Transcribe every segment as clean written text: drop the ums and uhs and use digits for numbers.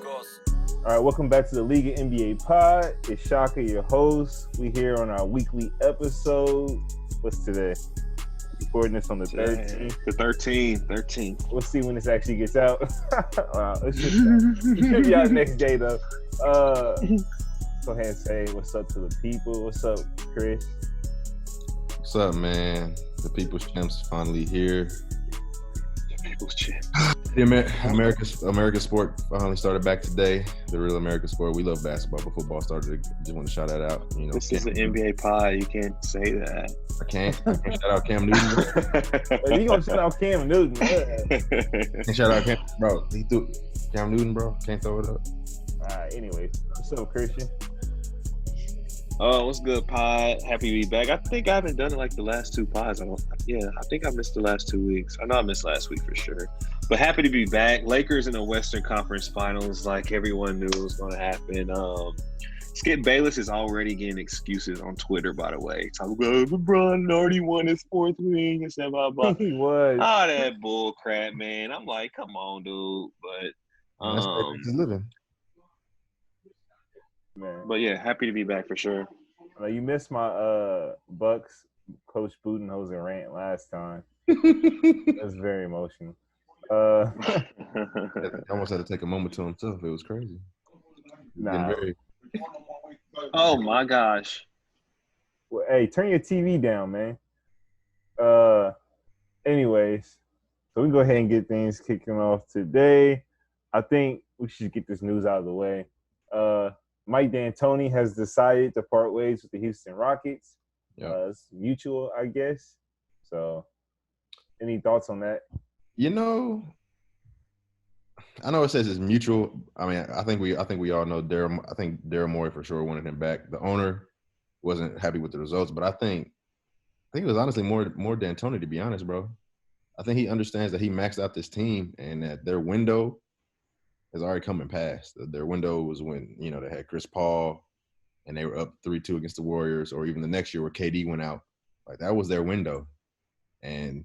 All right, welcome back to the League of NBA Pod. It's Shaka, your host. We here on our weekly episode. What's today? Recording this on the 13th. The 13. We'll see when this actually gets out. It should be out next day, though. Go ahead and say what's up to the people. What's up, Chris? What's up, man? The People's Champ's finally here. The People's Champ. The American sport finally started back today. The real American sport. We love basketball, but football started. Just want to shout that out. You know, this is an NBA pod. You can't say that. I can't shout out Cam Newton. You gonna shout out Cam Newton? Can't shout out Cam, bro. He threw Cam Newton, bro. Can't throw it up. All right. Anyways, what's up, Christian? Oh, what's good, pod? Happy to be back. I think I haven't done it like the last two pods. I think I missed the last 2 weeks. I know I missed last week for sure. But happy to be back. Lakers in the Western Conference Finals, like everyone knew was going to happen. Skip Bayless is already getting excuses on Twitter, by the way. Talking about LeBron already won his fourth ring and stuff, blah, blah. He was. All that bull crap, man. I'm like, come on, dude. But That's living. Man. But yeah, happy to be back for sure. You missed my Bucks Coach Budenholzer rant last time. It was very emotional. I almost had to take a moment to himself. It was crazy. Nah. Oh my gosh. Well, hey, turn your TV down, man. Anyways, so we can go ahead and get things kicking off today. I think we should get this news out of the way. Mike D'Antoni has decided to part ways with the Houston Rockets. Yeah. It's mutual, I guess. So, any thoughts on that? You know, I know it says it's mutual. I mean, I think we all know Daryl. I think Daryl Morey for sure wanted him back. The owner wasn't happy with the results, but I think it was honestly more D'Antoni, to be honest, bro. I think he understands that he maxed out this team and that their window has already come and passed. Their window was when, you know, they had Chris Paul and they were up 3-2 against the Warriors, or even the next year where KD went out. Like, that was their window. And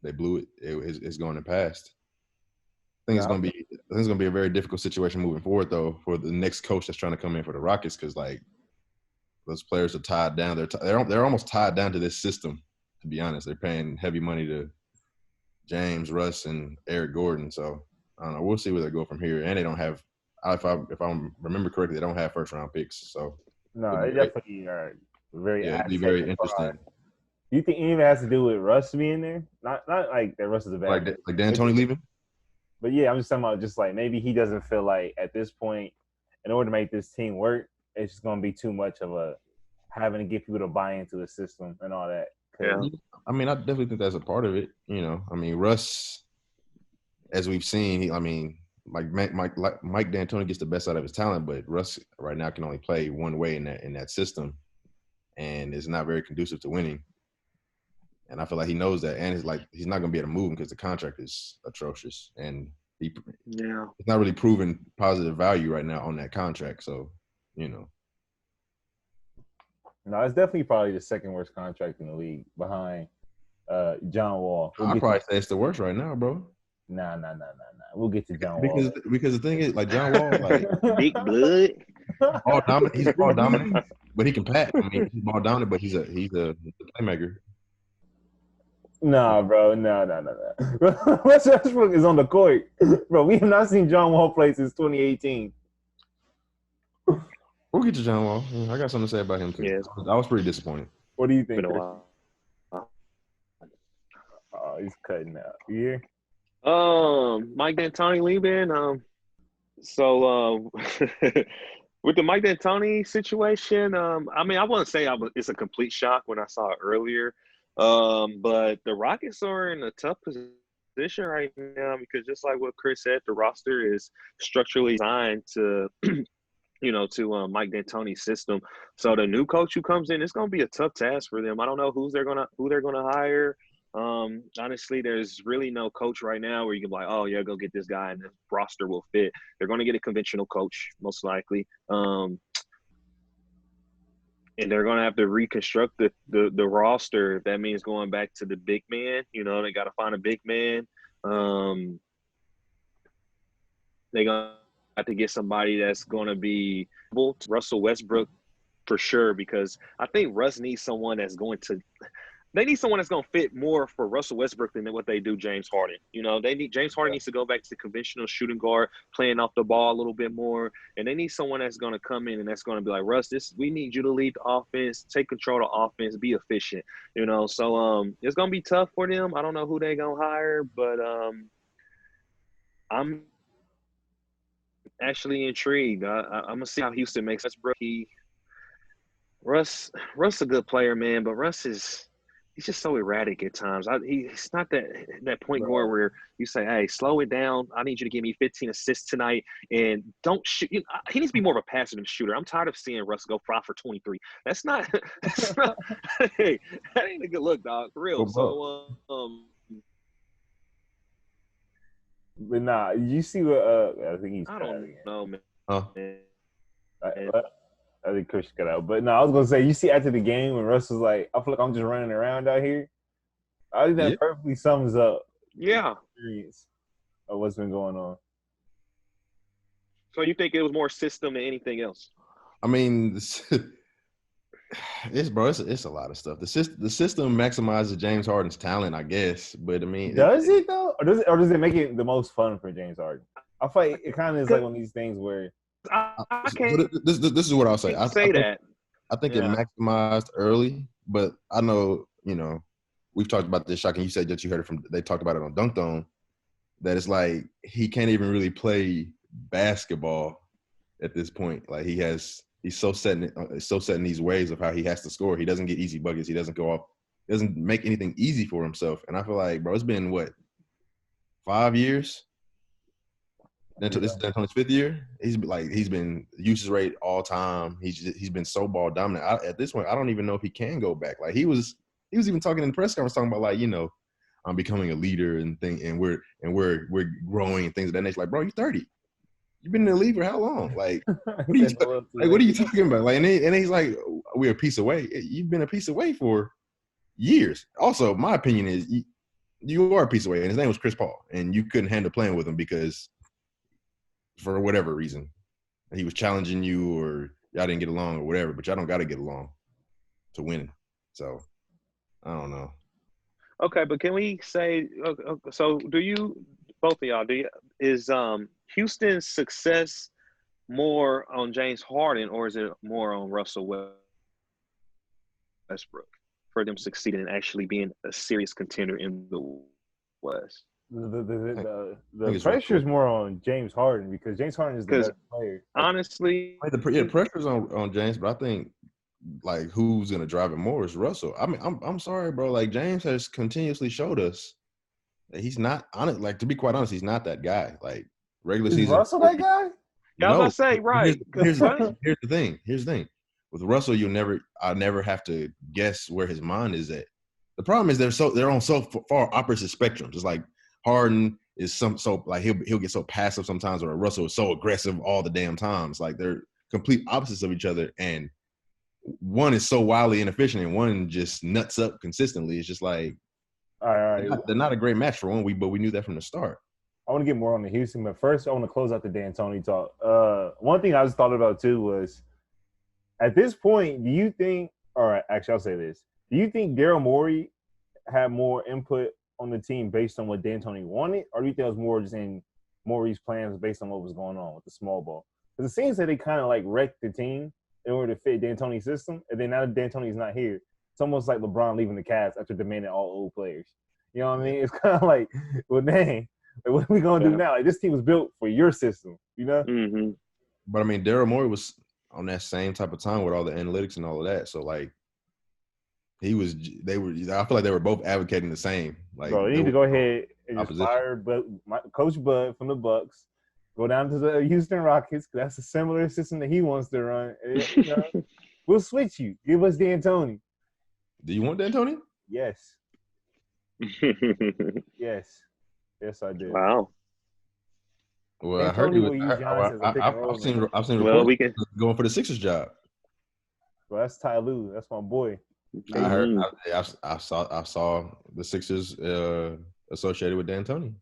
they blew it. It's going to pass. I think it's going to be a very difficult situation moving forward, though, for the next coach that's trying to come in for the Rockets, because, like, those players are tied down. They're almost tied down to this system, to be honest. They're paying heavy money to James, Russ, and Eric Gordon. So, I don't know. We'll see where they go from here. And they don't have – if I remember correctly, they don't have first-round picks. So, no, they definitely are very it'd be very interesting. Do you think any of it has to do with Russ being there? Not like that Russ is a bad – like D'Antoni leaving? But, yeah, I'm just talking about just like maybe he doesn't feel like at this point, in order to make this team work, it's just going to be too much of a having to get people to buy into the system and all that. Yeah. I mean, I definitely think that's a part of it. You know, I mean, Russ, as we've seen, Mike D'Antoni gets the best out of his talent, but Russ right now can only play one way in that system, and it's not very conducive to winning. And I feel like he knows that, and he's not going to be able to move him because the contract is atrocious, and it's not really proven positive value right now on that contract. So, you know. No, it's definitely probably the second worst contract in the league behind John Wall. I'd probably say it's the worst right now, bro. Nah. We'll get to John Wall. Because the thing is, like, John Wall, like, big blood. He's ball dominant, but he can pass. I mean, he's ball dominant, but he's a playmaker. Nah, bro. No. Wes Westbrook is on the court. Bro, we have not seen John Wall play since 2018. We'll get to John Wall. I got something to say about him, too. Yeah. I was pretty disappointed. What do you think? Been a while. Oh, he's cutting out. You hear? Mike D'Antoni leaving. So with the Mike D'Antoni situation, I mean, I wouldn't say it's a complete shock when I saw it earlier. But the Rockets are in a tough position right now because just like what Chris said, the roster is structurally designed to to Mike D'Antoni's system. So the new coach who comes in, it's going to be a tough task for them. I don't know who they're going to hire. Honestly, there's really no coach right now where you can be like, oh yeah, go get this guy and the roster will fit. They're going to get a conventional coach most likely. And they're going to have to reconstruct the roster. That means going back to the big man. You know, they got to find a big man. They're going to get somebody that's going to be Russell Westbrook for sure, because I think Russ needs someone that's going to – they need someone that's going to fit more for Russell Westbrook than what they do James Harden. James Harden needs to go back to conventional shooting guard, playing off the ball a little bit more, and they need someone that's going to come in and that's going to be like, Russ, we need you to lead the offense, take control of the offense, be efficient. So it's going to be tough for them. I don't know who they're going to hire, but I'm actually intrigued. I'm going to see how Houston makes Westbrook. Russ a good player, man, but he's just so erratic at times. He's not that point guard where you say, hey, slow it down. I need you to give me 15 assists tonight and don't shoot. He needs to be more of a passer than a shooter. I'm tired of seeing Russ go 5 for 23. That's not hey, that ain't a good look, dog, for real. So but nah, you see what I think he's I don't know, man. I think Chris got out. But no, I was gonna say, you see after the game when Russ was like, I feel like I'm just running around out here. I think that perfectly sums up the experience of what's been going on. So you think it was more system than anything else? I mean, it's a lot of stuff. The system maximizes James Harden's talent, I guess. But I mean, does it though, or does it make it the most fun for James Harden? I feel like it kind of is like one of these things where I can't. This is what I'll say. I think it maximized early, but I know we've talked about this. Shocking, you said that you heard it from. They talked about it on Dunked On. That it's like he can't even really play basketball at this point. Like he's so set in these ways of how he has to score. He doesn't get easy buckets. He doesn't go off. He doesn't make anything easy for himself. And I feel like, bro, it's been what, 5 years. This is D'Antoni's 5th year. He's been usage rate all time. He's been so ball dominant. At this point, I don't even know if he can go back. Like he was even talking in the press conference talking about like I'm becoming a leader and we're growing and things of that nature. Like, bro, you're 30. You've been in the league for how long? Like, what are you talking about? Like, and he's like, we're a piece away. You've been a piece away for years. Also, my opinion is you are a piece away, and his name was Chris Paul, and you couldn't handle playing with him because. For whatever reason, he was challenging you, or y'all didn't get along, or whatever. But y'all don't got to get along to win. So I don't know. Okay, but can we say? So, both of y'all, is Houston's success more on James Harden, or is it more on Russell Westbrook for them succeeding and actually being a serious contender in the West? The pressure is more on James Harden because James Harden is the best player. Honestly, the pressure's on James, but I think like who's gonna drive it more is Russell. I mean, I'm sorry, bro. Like James has continuously showed us that he's not on it. Like to be quite honest, he's not that guy. Like regular is season. Russell that guy? Yeah, I was about to say right. Here's the thing. With Russell, I never have to guess where his mind is at. The problem is they're on so far opposite spectrums. It's like Harden is like he'll get so passive sometimes, or Russell is so aggressive all the damn times. Like they're complete opposites of each other, and one is so wildly inefficient, and one just nuts up consistently. It's just like, all right. They're not a great match for one. But we knew that from the start. I want to get more on the Houston, but first I want to close out the D'Antoni talk. One thing I just thought about too was, at this point, do you think? All right, actually, I'll say this: do you think Daryl Morey had more input on the team based on what D'Antoni wanted, or do you think it was more just in Morey's plans based on what was going on with the small ball? Because it seems that they kind of like wrecked the team in order to fit D'Antoni's system, and then now that D'Antoni's not here, it's almost like LeBron leaving the Cavs after demanding all old players. You know what I mean? It's kind of like, well, dang, like, what are we gonna do now? Like this team was built for your system, you know? Mm-hmm. But I mean, Daryl Morey was on that same type of time with all the analytics and all of that, so like. I feel like they were both advocating the same. Like, bro, you need to go ahead and just fire Coach Bud from the Bucks. Go down to the Houston Rockets because that's a similar system that he wants to run. You know, we'll switch you. Give us D'Antoni. Do you want D'Antoni? Yes. Yes, I do. Wow. Well, I heard he was. I've seen reports going for the Sixers job. Well, that's Ty Lue. That's my boy. I heard. I saw the Sixers associated with D'Antoni.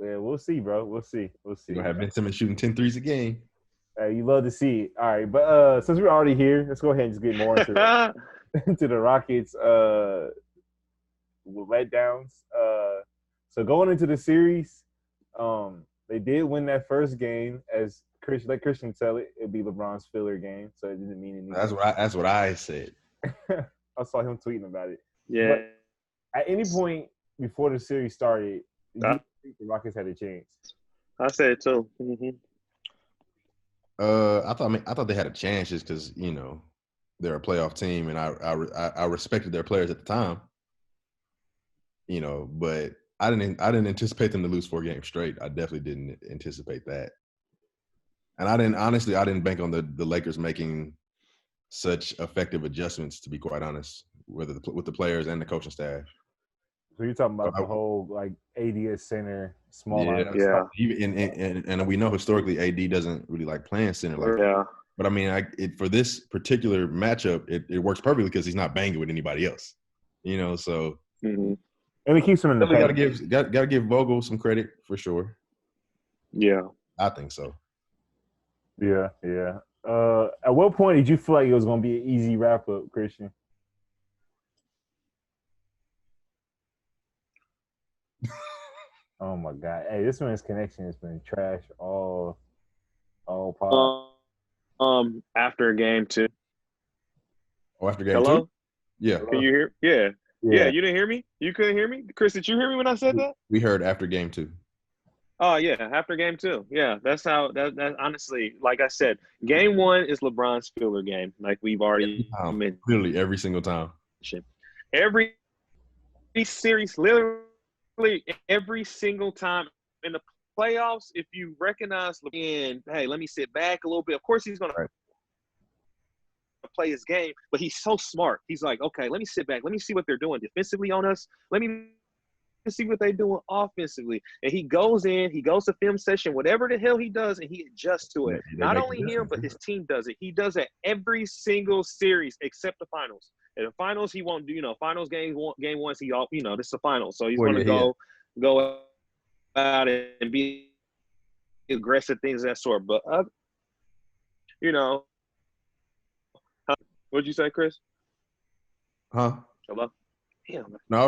Yeah, we'll see, bro. We'll see. We'll see. You're gonna have Ben Simmons shooting 10 threes a game. You love to see it. All right, but since we're already here, let's go ahead and just get more into into the Rockets letdowns. So going into the series, they did win that first game. As Christian tell it, it'd be LeBron's filler game, so it didn't mean anything. That's what I said. I saw him tweeting about it. Yeah. But at any point before the series started, did you think the Rockets had a chance? I said it too. Mm-hmm. I thought they had a chance just because they're a playoff team, and I respected their players at the time. But I didn't anticipate them to lose 4 games straight. I definitely didn't anticipate that, and I didn't bank on the Lakers making such effective adjustments. To be quite honest, with the players and the coaching staff. So you're talking about the whole AD at center, small lineup. Yeah. Even and we know historically AD doesn't really like playing center like that. But I mean, for this particular matchup, it works perfectly because he's not banging with anybody else. So. Mm-hmm. And it keeps him in the paint. Gotta give Vogel some credit for sure. Yeah, I think so. Yeah. At what point did you feel like it was gonna be an easy wrap up, Christian? Oh my God! Hey, this man's connection has been trash all pod. After game 2. Oh, after game Hello? 2? Yeah. Can you hear? Yeah. You didn't hear me? You couldn't hear me? Chris, did you hear me when I said that? We heard after game 2. Oh, yeah, after game 2. Yeah, that's how – that honestly, like I said, game 1 is LeBron's filler game, like we've already mentioned. Literally every single time. Every series, literally every single time in the playoffs, if you recognize LeBron, hey, let me sit back a little bit. Of course he's going to play his game, but he's so smart. He's like, okay, let me sit back. Let me see what they're doing defensively on us. Let me see what they're doing offensively. And he goes to film session, whatever the hell he does, and he adjusts to it. Not only him, but his team does it. He does it every single series except the finals. In the finals, he won't do, finals game 1, this is the finals. So he's going to go out and be aggressive, things of that sort. But, what'd you say, Chris? Huh? Hello? Damn, no, I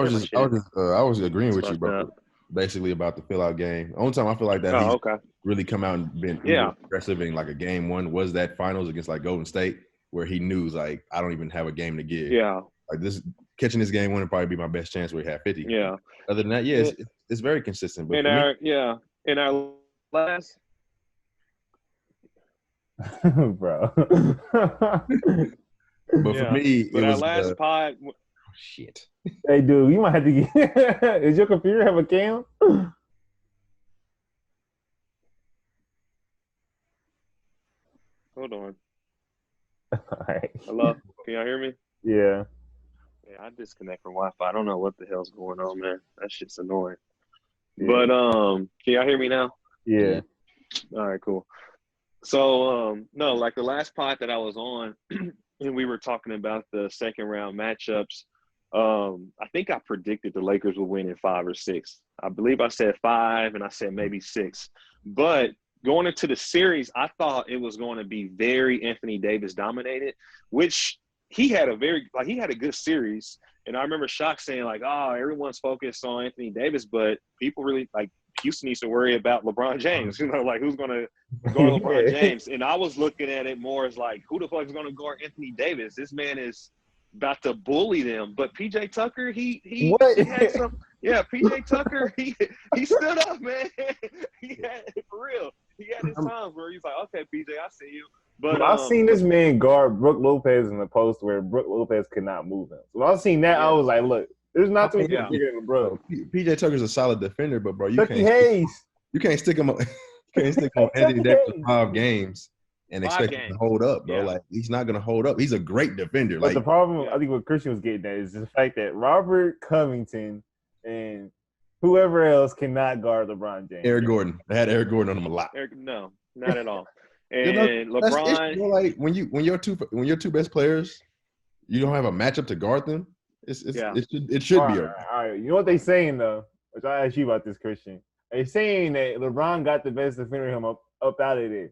was agreeing with you, bro. Basically about the fill-out game. The only time I feel like that he's really come out and been aggressive in like a game 1 was that finals against like Golden State, where he knew like I don't even have a game to give. Yeah. Like this, catching this game 1 would probably be my best chance where he had 50. Yeah. Other than that, it's very consistent. But in our last bro. But for me, it was last pod. Oh, shit. Hey, dude, you might have to get. Does your computer have a cam? Hold on. All right. Hello? Can y'all hear me? Yeah. Yeah, I disconnect from Wi-Fi. I don't know what the hell's going on, man. That shit's annoying. Yeah. But can y'all hear me now? Yeah. All right, cool. So no, like the last pod that I was on, and we were talking about the second round matchups. I think I predicted the Lakers would win in 5 or 6. I believe I said 5, and I said maybe 6. But going into the series, I thought it was going to be very Anthony Davis dominated, which he had a good series. And I remember Shock saying like, "Oh, everyone's focused on Anthony Davis, but people really like Houston needs to worry about LeBron James. Like who's going to guard LeBron James?" And I was looking at it more as like, who the fuck is going to guard Anthony Davis? This man is about to bully them. But PJ Tucker, he had some. Yeah, PJ Tucker, he stood up, man. For real. He had his times where he's like, "Okay, PJ, I see you." But I've seen this man guard Brook Lopez in the post where Brook Lopez could not move him. So when I seen that, I was like, "Look, there's not too much bigger than bro." PJ Tucker's a solid defender, but bro, you can't stick him on Anthony Davis for 5 games and expect him to hold up, bro. Like he's not gonna hold up. He's a great defender. But the problem, I think, what Christian was getting at is the fact that Robert Covington and whoever else cannot guard LeBron James. Eric Gordon. They had Eric Gordon on him a lot. No, not at all. And LeBron, like when your two best players, you don't have a matchup to guard them. It should be. All right. You know what they saying though? Which I asked you about this, Christian. They're saying that LeBron got the best defender him up out of there.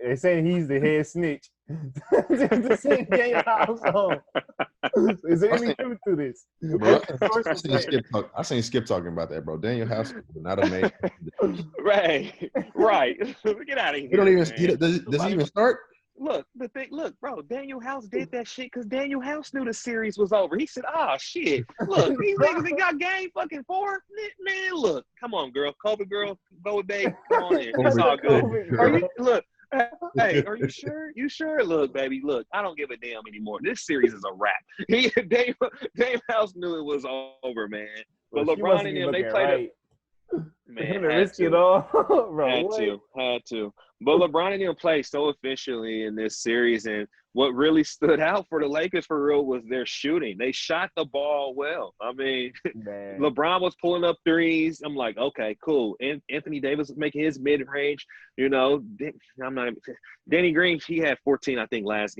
They're saying he's the head snitch. To send Daniel House home. Is there any truth to this? Bro, I seen Skip talking about that, bro. Daniel House would not have made. Right. Get out of here. He don't even. Does he even start? Look, bro, Daniel House did that shit because Daniel House knew the series was over. He said, "Oh shit, look, these niggas ain't got game fucking 4. Man, look, come on, girl, Kobe girl, go with babe, come on in. It's all good. Hey, are you sure? You sure? Look, baby, look, I don't give a damn anymore. This series is a wrap. Dave House knew it was over, man. But LeBron and them, they played right. Man, risk it all. Bro, had to. But LeBron and them played so efficiently in this series, and what really stood out for the Lakers for real was their shooting. They shot the ball well. I mean, man. LeBron was pulling up threes. I'm like, okay, cool. And Anthony Davis was making his mid-range. You know, Danny Green, he had 14, I think, last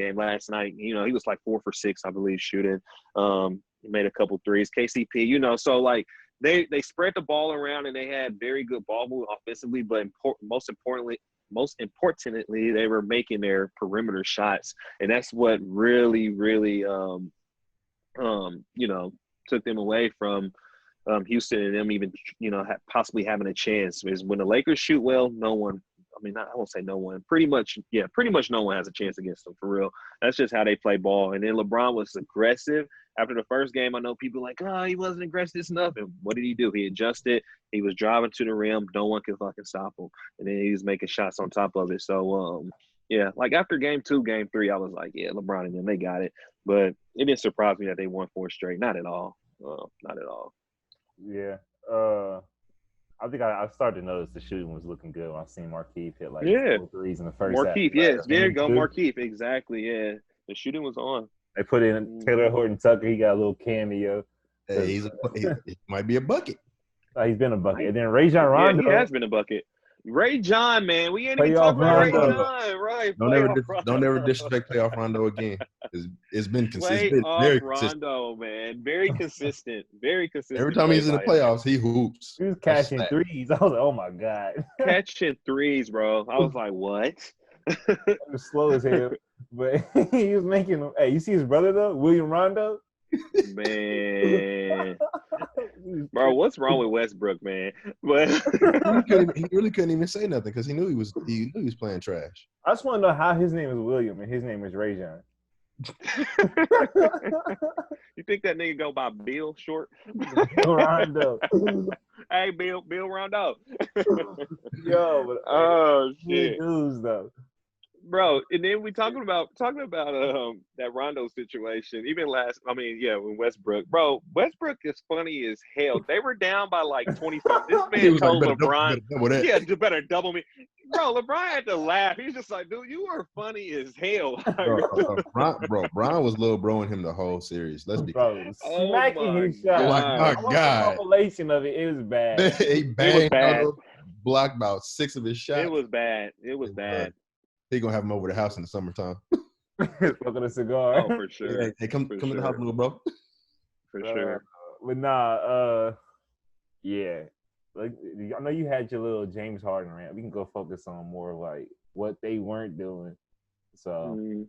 night. You know, he was like 4 for 6, I believe, shooting. He made a couple threes. KCP, you know, so like they spread the ball around and they had very good ball movement offensively, but most importantly, they were making their perimeter shots, and that's what really, you know, took them away from Houston and them even, you know, possibly having a chance. Is when the Lakers shoot well, no one. I mean, I won't say no one. Pretty much no one has a chance against them for real. That's just how they play ball. And then LeBron was aggressive. After the first game, I know people like, oh, he wasn't aggressive enough. And what did he do? He adjusted. He was driving to the rim. No one could fucking stop him. And then he was making shots on top of it. So, yeah, like after game 2, game 3, I was like, yeah, LeBron and them, they got it. But it didn't surprise me that they won 4 straight. Not at all. Not at all. Yeah. I think I started to notice the shooting was looking good when I seen Markieff hit like 4 threes in the first half. Markieff, yes. There you go, Markieff. Exactly, yeah. The shooting was on. They put in Taylor Horton-Tucker. He got a little cameo. Hey, he might be a bucket. He's been a bucket. And then Rajon Rondo. Yeah, he has been a bucket. Ray John, man. We ain't even talking about Ray John. Right. Don't ever disrespect playoff Rondo again. It's been consistent. Very consistent. Rondo, man. Very consistent. Very consistent. Every time he's in the playoffs, he hoops. He was catching threes. I was like, oh, my God. Catching threes, bro. I was like, what? He was slow as hell. But he was making them. Hey, you see his brother, though? William Rondo? Man. Bro, what's wrong with Westbrook, man? But he really couldn't even say nothing because he knew he was playing trash. I just want to know how his name is William and his name is Rajon. You think that nigga go by Bill short? Rondo. Hey, Bill Rondo. Yo, but shit. News though. Bro, and then we talking about that Rondo situation. Even when Westbrook. Bro, Westbrook is funny as hell. They were down by like 25. This man told LeBron, you better double me. Bro, LeBron had to laugh. He's just like, dude, you are funny as hell. Brian was little broing him the whole series. Let's be smacking his shot. Oh my God. The compilation of it was bad. He banged blocked about 6 of his shots. It was bad. He gonna have him over the house in the summertime. Smoking a cigar. Oh, for sure. Hey, come to the house, little bro. For sure. But nah, yeah. Like, I know you had your little James Harden rant. We can go focus on more of like what they weren't doing. So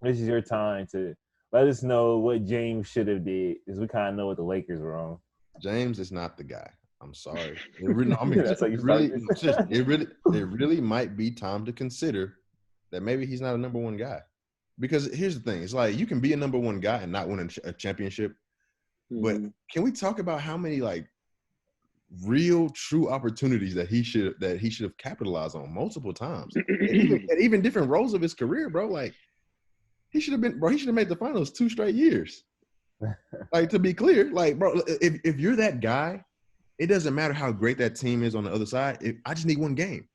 this is your time to let us know what James should have did, because we kind of know what the Lakers were on. James is not the guy. I'm sorry. It really might be time to consider that maybe he's not a number 1 guy. Because here's the thing. It's like you can be a number 1 guy and not win a championship. But can we talk about how many like real true opportunities that he should have capitalized on multiple times? and even different roles of his career, bro. Like he should have made the finals 2 straight years. Like, to be clear, like, bro, if you're that guy, it doesn't matter how great that team is on the other side. I just need 1 game.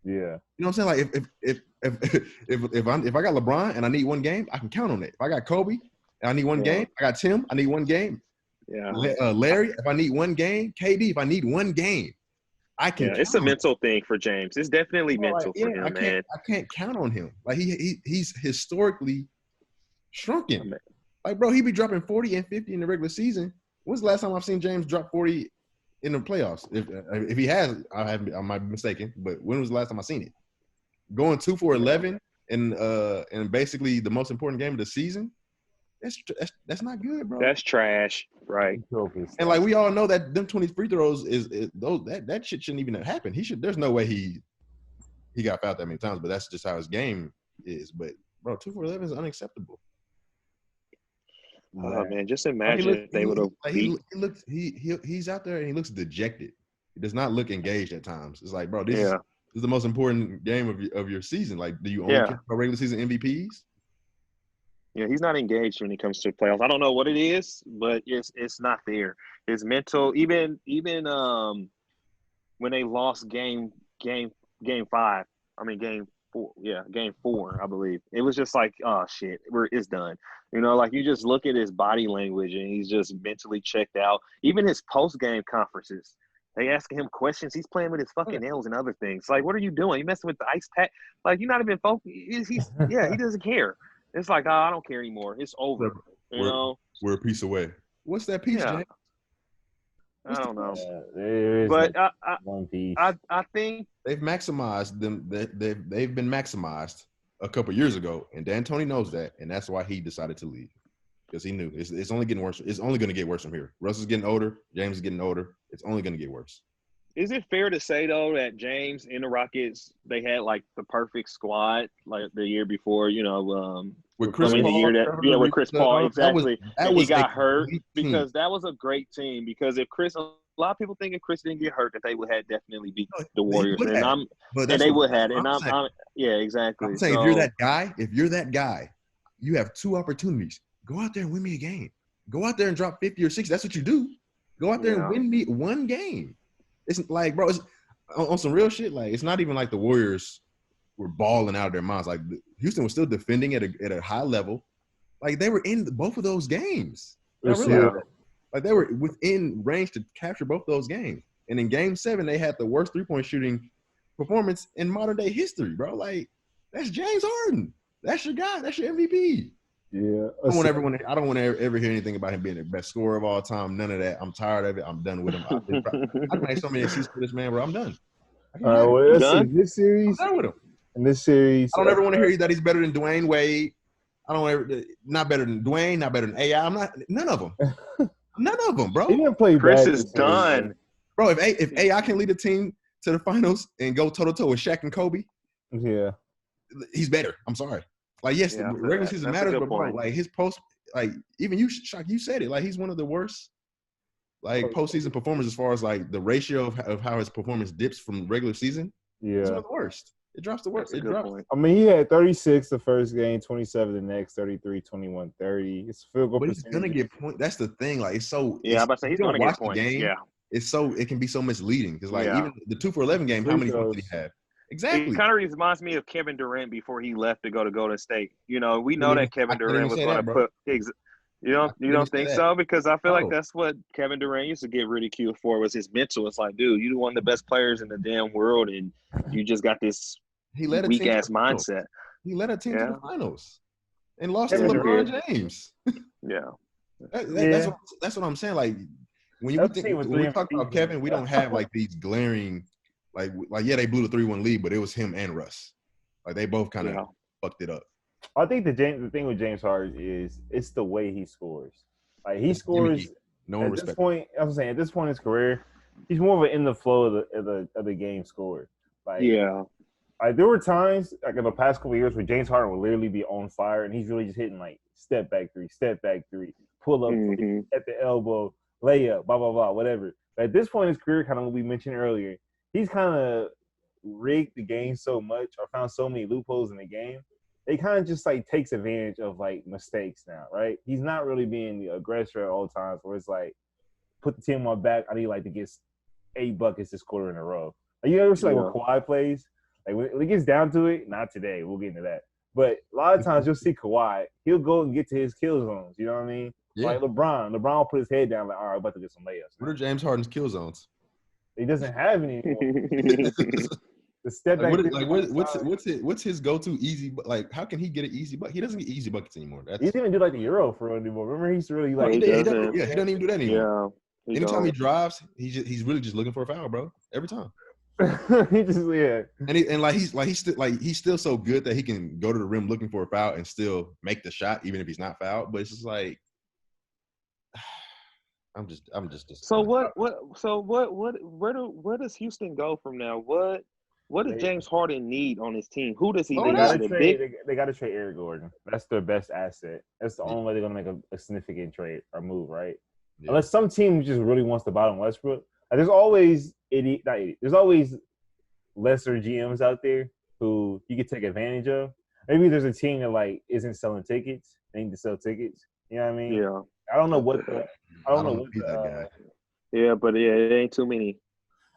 Yeah. You know what I'm saying? Like if I got LeBron and I need 1 game, I can count on it. If I got Kobe and I need 1 game, I got Tim, I need 1 game. Yeah. Larry, if I need 1 game, KD, if I need 1 game, I can. Yeah, it's a mental thing for James. It's definitely mental for him, man. I can't count on him. Like he's historically shrunken. Like, bro, he be dropping 40 and 50 in the regular season. When's the last time I've seen James drop 40 in the playoffs. If he has, I might be mistaken. But when was the last time I seen it? Going 2 for 11 in basically the most important game of the season. That's not good, bro. That's trash, right? And like we all know that them 20 free throws is those that shit shouldn't even have happened. There's no way he got fouled that many times, but that's just how his game is. But bro, 2 for 11 is unacceptable. Oh man, just imagine if they would have. He's out there and he looks dejected. He does not look engaged at times. It's like, bro, this is the most important game of your season. Like, do you only care about regular season MVPs? Yeah, he's not engaged when it comes to playoffs. I don't know what it is, but it's not there. His mental, even when they lost game 5. I mean game 4. Yeah, game 4, I believe. It was just like, oh shit, it's done. You know, like you just look at his body language and he's just mentally checked out. Even his post game conferences, they asking him questions. He's playing with his fucking nails and other things. Like, what are you doing? You messing with the ice pack? Like, you're not even focused. He doesn't care. It's like, I don't care anymore. It's over. We're a piece away. What's that piece, James? I don't know. But one piece. I think they've maximized them. They've been maximized a couple years ago, and D'Antoni knows that, and that's why he decided to leave because he knew it's only getting worse. It's only going to get worse from here. Russ is getting older. James is getting older. It's only going to get worse. Is it fair to say though that James in the Rockets they had like the perfect squad like the year before? You know, with Chris Paul, with Chris Paul, exactly. And he got hurt because that was a great team. Because if Chris, a lot of people think if Chris didn't get hurt, that they would have definitely beat the Warriors, they would have. And I'm exactly. I'm saying if you're that guy, you have 2 opportunities. Go out there and win me a game. Go out there and drop 50 or 60. That's what you do. Go out there and win me one game. It's like, bro, it's on some real shit. Like, it's not even like the Warriors were balling out of their minds. Like, Houston was still defending at a high level. Like, they were in both of those games. Like, they were within range to capture both those games. And in Game 7, they had the worst three-point shooting performance in modern-day history, bro. Like, that's James Harden. That's your guy. That's your MVP. Yeah. I don't want to ever hear anything about him being the best scorer of all time. None of that. I'm tired of it. I'm done with him. I've made so many excuses for this man, bro. I'm done. All right, well, let's see. This series, I'm done with him. In this series, I don't ever want to hear that he's better than Dwayne Wade. I don't ever not better than Dwayne, not better than AI. I'm not none of them. None of them, bro. He didn't play Chris bad is done, bro. If AI can lead a team to the finals and go toe to toe with Shaq and Kobe, he's better. I'm sorry. Like, yes, the regular season matters, but bro, like his post, like even you, Shaq, you said it. Like, he's one of the worst, like postseason performers as far as like the ratio of how his performance dips from regular season. Yeah, it's one of the worst. It drops the worst. It drops. I mean, he had 36 the first game, 27 the next, 33, 21, 30. It's field goal percentage. But he's gonna get points. That's the thing. Like, it's so. Yeah, I'm about to say he's gonna get points. Yeah, it's so it can be so misleading because like even the 2 for 11 game, how many points did he have? Exactly. It kind of reminds me of Kevin Durant before he left to go to Golden State. You know, we know that Kevin Durant was going to put. You don't think so? Because I feel like that's what Kevin Durant used to get ridiculed for was his mental. It's like, dude, you're one of the best players in the damn world, and you just got this weak ass mindset. He led a team to the finals and lost to LeBron James. That's what I'm saying. Like when we talk about Kevin, we don't have like these glaring. Like they blew the 3-1 lead, but it was him and Russ. Like they both kind of fucked it up. I think the thing with James Harden is it's the way he scores. Like he scores. At this point, I'm saying at this point in his career, he's more of an in the flow of the game scorer. Like like there were times like in the past couple of years where James Harden would literally be on fire and he's really just hitting like step back three, pull up at the elbow, layup, blah blah blah, whatever. But at this point in his career, kind of what we mentioned earlier. He's kind of rigged the game so much or found so many loopholes in the game. It kind of just like takes advantage of like mistakes now, right? He's not really being the aggressor at all times where it's like, put the team on my back. I need like to get 8 buckets this quarter in a row. Like, you ever see like when Kawhi plays? Like when it gets down to it, not today. We'll get into that. But a lot of times you'll see Kawhi. He'll go and get to his kill zones. You know what I mean? Yeah. Like LeBron will put his head down like, all right, I'm about to get some layups. What are James Harden's kill zones? He doesn't have any anymore. The step back. What's his go-to easy? Like, how can he get an easy bucket? He doesn't get easy buckets anymore. He doesn't even do like the Euro for anymore. Remember, he used to really like. He doesn't even do that anymore. Anytime he drives, he's really just looking for a foul, bro. Every time. He just And he's still so good that he can go to the rim looking for a foul and still make the shot, even if he's not fouled. But it's just like I'm just So disappointed. where does Houston go from now? What does They, James Harden need on his team? Who does he Oh, they need? gotta Is it a trade. big? They gotta trade Eric Gordon. That's their best asset. That's the only way they're gonna make a significant trade or move, right? Yeah. Unless some team just really wants to bottom Westbrook. There's always There's always lesser GMs out there who you could take advantage of. Maybe there's a team that like isn't selling tickets. They need to sell tickets. You know what I mean? Yeah, I don't know what the. I don't know what He's that guy. yeah, but it ain't too many.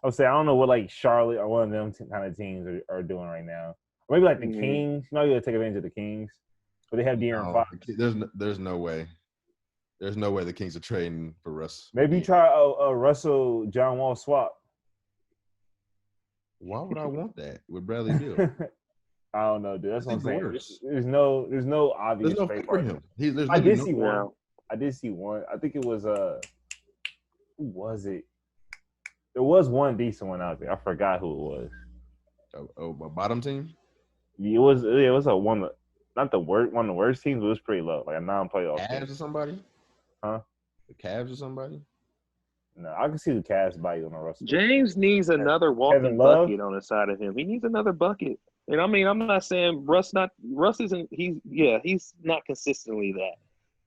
I would say I don't know what like Charlotte or one of them kind of teams are doing right now. Or maybe like the Mhm. Kings. You know, you gotta take advantage of the Kings, but they have De'Aaron No, Fox. there's no way. There's no way the Kings are trading for Russ. Maybe you try a Russell John Wall swap. Why would I want that with Bradley Beal? I don't know, dude. That's what I'm He's the saying. worst. There's no obvious There's no trade fit for partner. him. There's I literally did no see way. one. I did see one. I think it was who was it? There was one decent one out there. I forgot who it was. A bottom team? It was a one, not the worst one of the worst teams, but it was pretty low, like a non-playoff Cavs team. or somebody? Huh? The Cavs or somebody? No, I can see the Cavs bite on the Russell. James needs another walking Kevin Love? bucket on the side of him. He needs another bucket. And I mean, I'm not saying Russ isn't. He's not consistently that.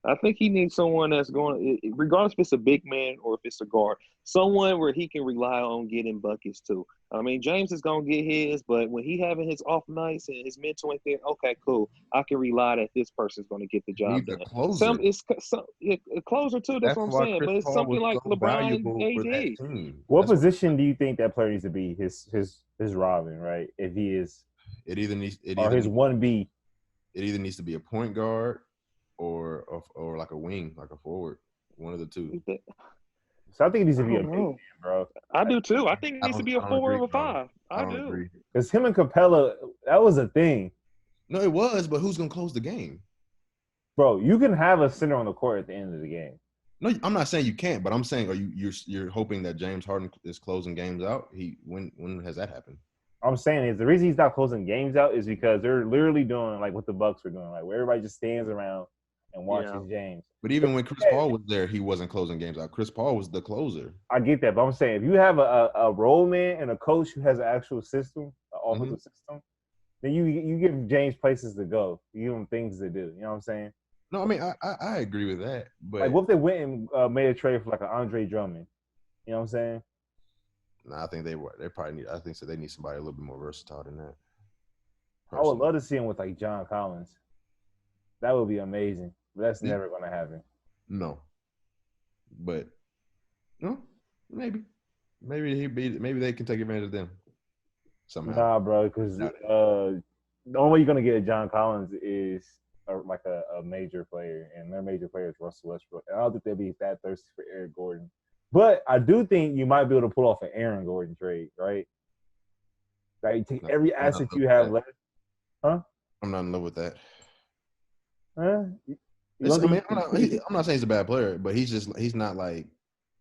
I think he needs someone that's going, regardless if it's a big man or if it's a guard, someone where he can rely on getting buckets too. I mean, James is going to get his, but when he having his off nights and his mental ain't there, okay, cool. I can rely that this person's going to get the job He's done. a closer. A closer too. That's what I'm why saying. Chris But it's Paul something was like so LeBron and valuable for that AD. team. What That's position do you think that player needs to be? His Robin, right? If he is, It either needs or his 1B. It either needs to be a point guard or like a wing, like a forward. One of the two. So I think it needs to I be a don't big know. man, bro. I do too. I think it I needs to don't- be a I don't 4 or agree, a bro. 5. I I don't do. agree. Because him and Capella, that was a thing. No, it was, but who's gonna close the game? Bro, you can have a center on the court at the end of the game. No, I'm not saying you can't, but I'm saying, you're hoping that James Harden is closing games out? When has that happened? I'm saying is the reason he's not closing games out is because they're literally doing like what the Bucks were doing, like where everybody just stands around and watches James. But even when Chris Paul was there, he wasn't closing games out. Chris Paul was the closer. I get that, but I'm saying if you have a role man and a coach who has an actual system, an offensive system, then you give James places to go. You give him things to do. You know what I'm saying? No, I mean I agree with that, but Like what if they went and made a trade for like an Andre Drummond? You know what I'm saying? no, I think they probably need. I think so. They need somebody a little bit more versatile than that. I would love to see him with like John Collins. That would be amazing, but that's never going to happen. No, but no, maybe they can take advantage of them somehow. Nah, bro, because the only way you're going to get a John Collins is like a major player, and their major player is Russell Westbrook. And I don't think they'll be that thirsty for Eric Gordon. But I do think you might be able to pull off an Aaron Gordon trade, right? Like take every asset you have left. Huh? I'm not in love with that. Huh? I'm not saying he's a bad player, but he's not going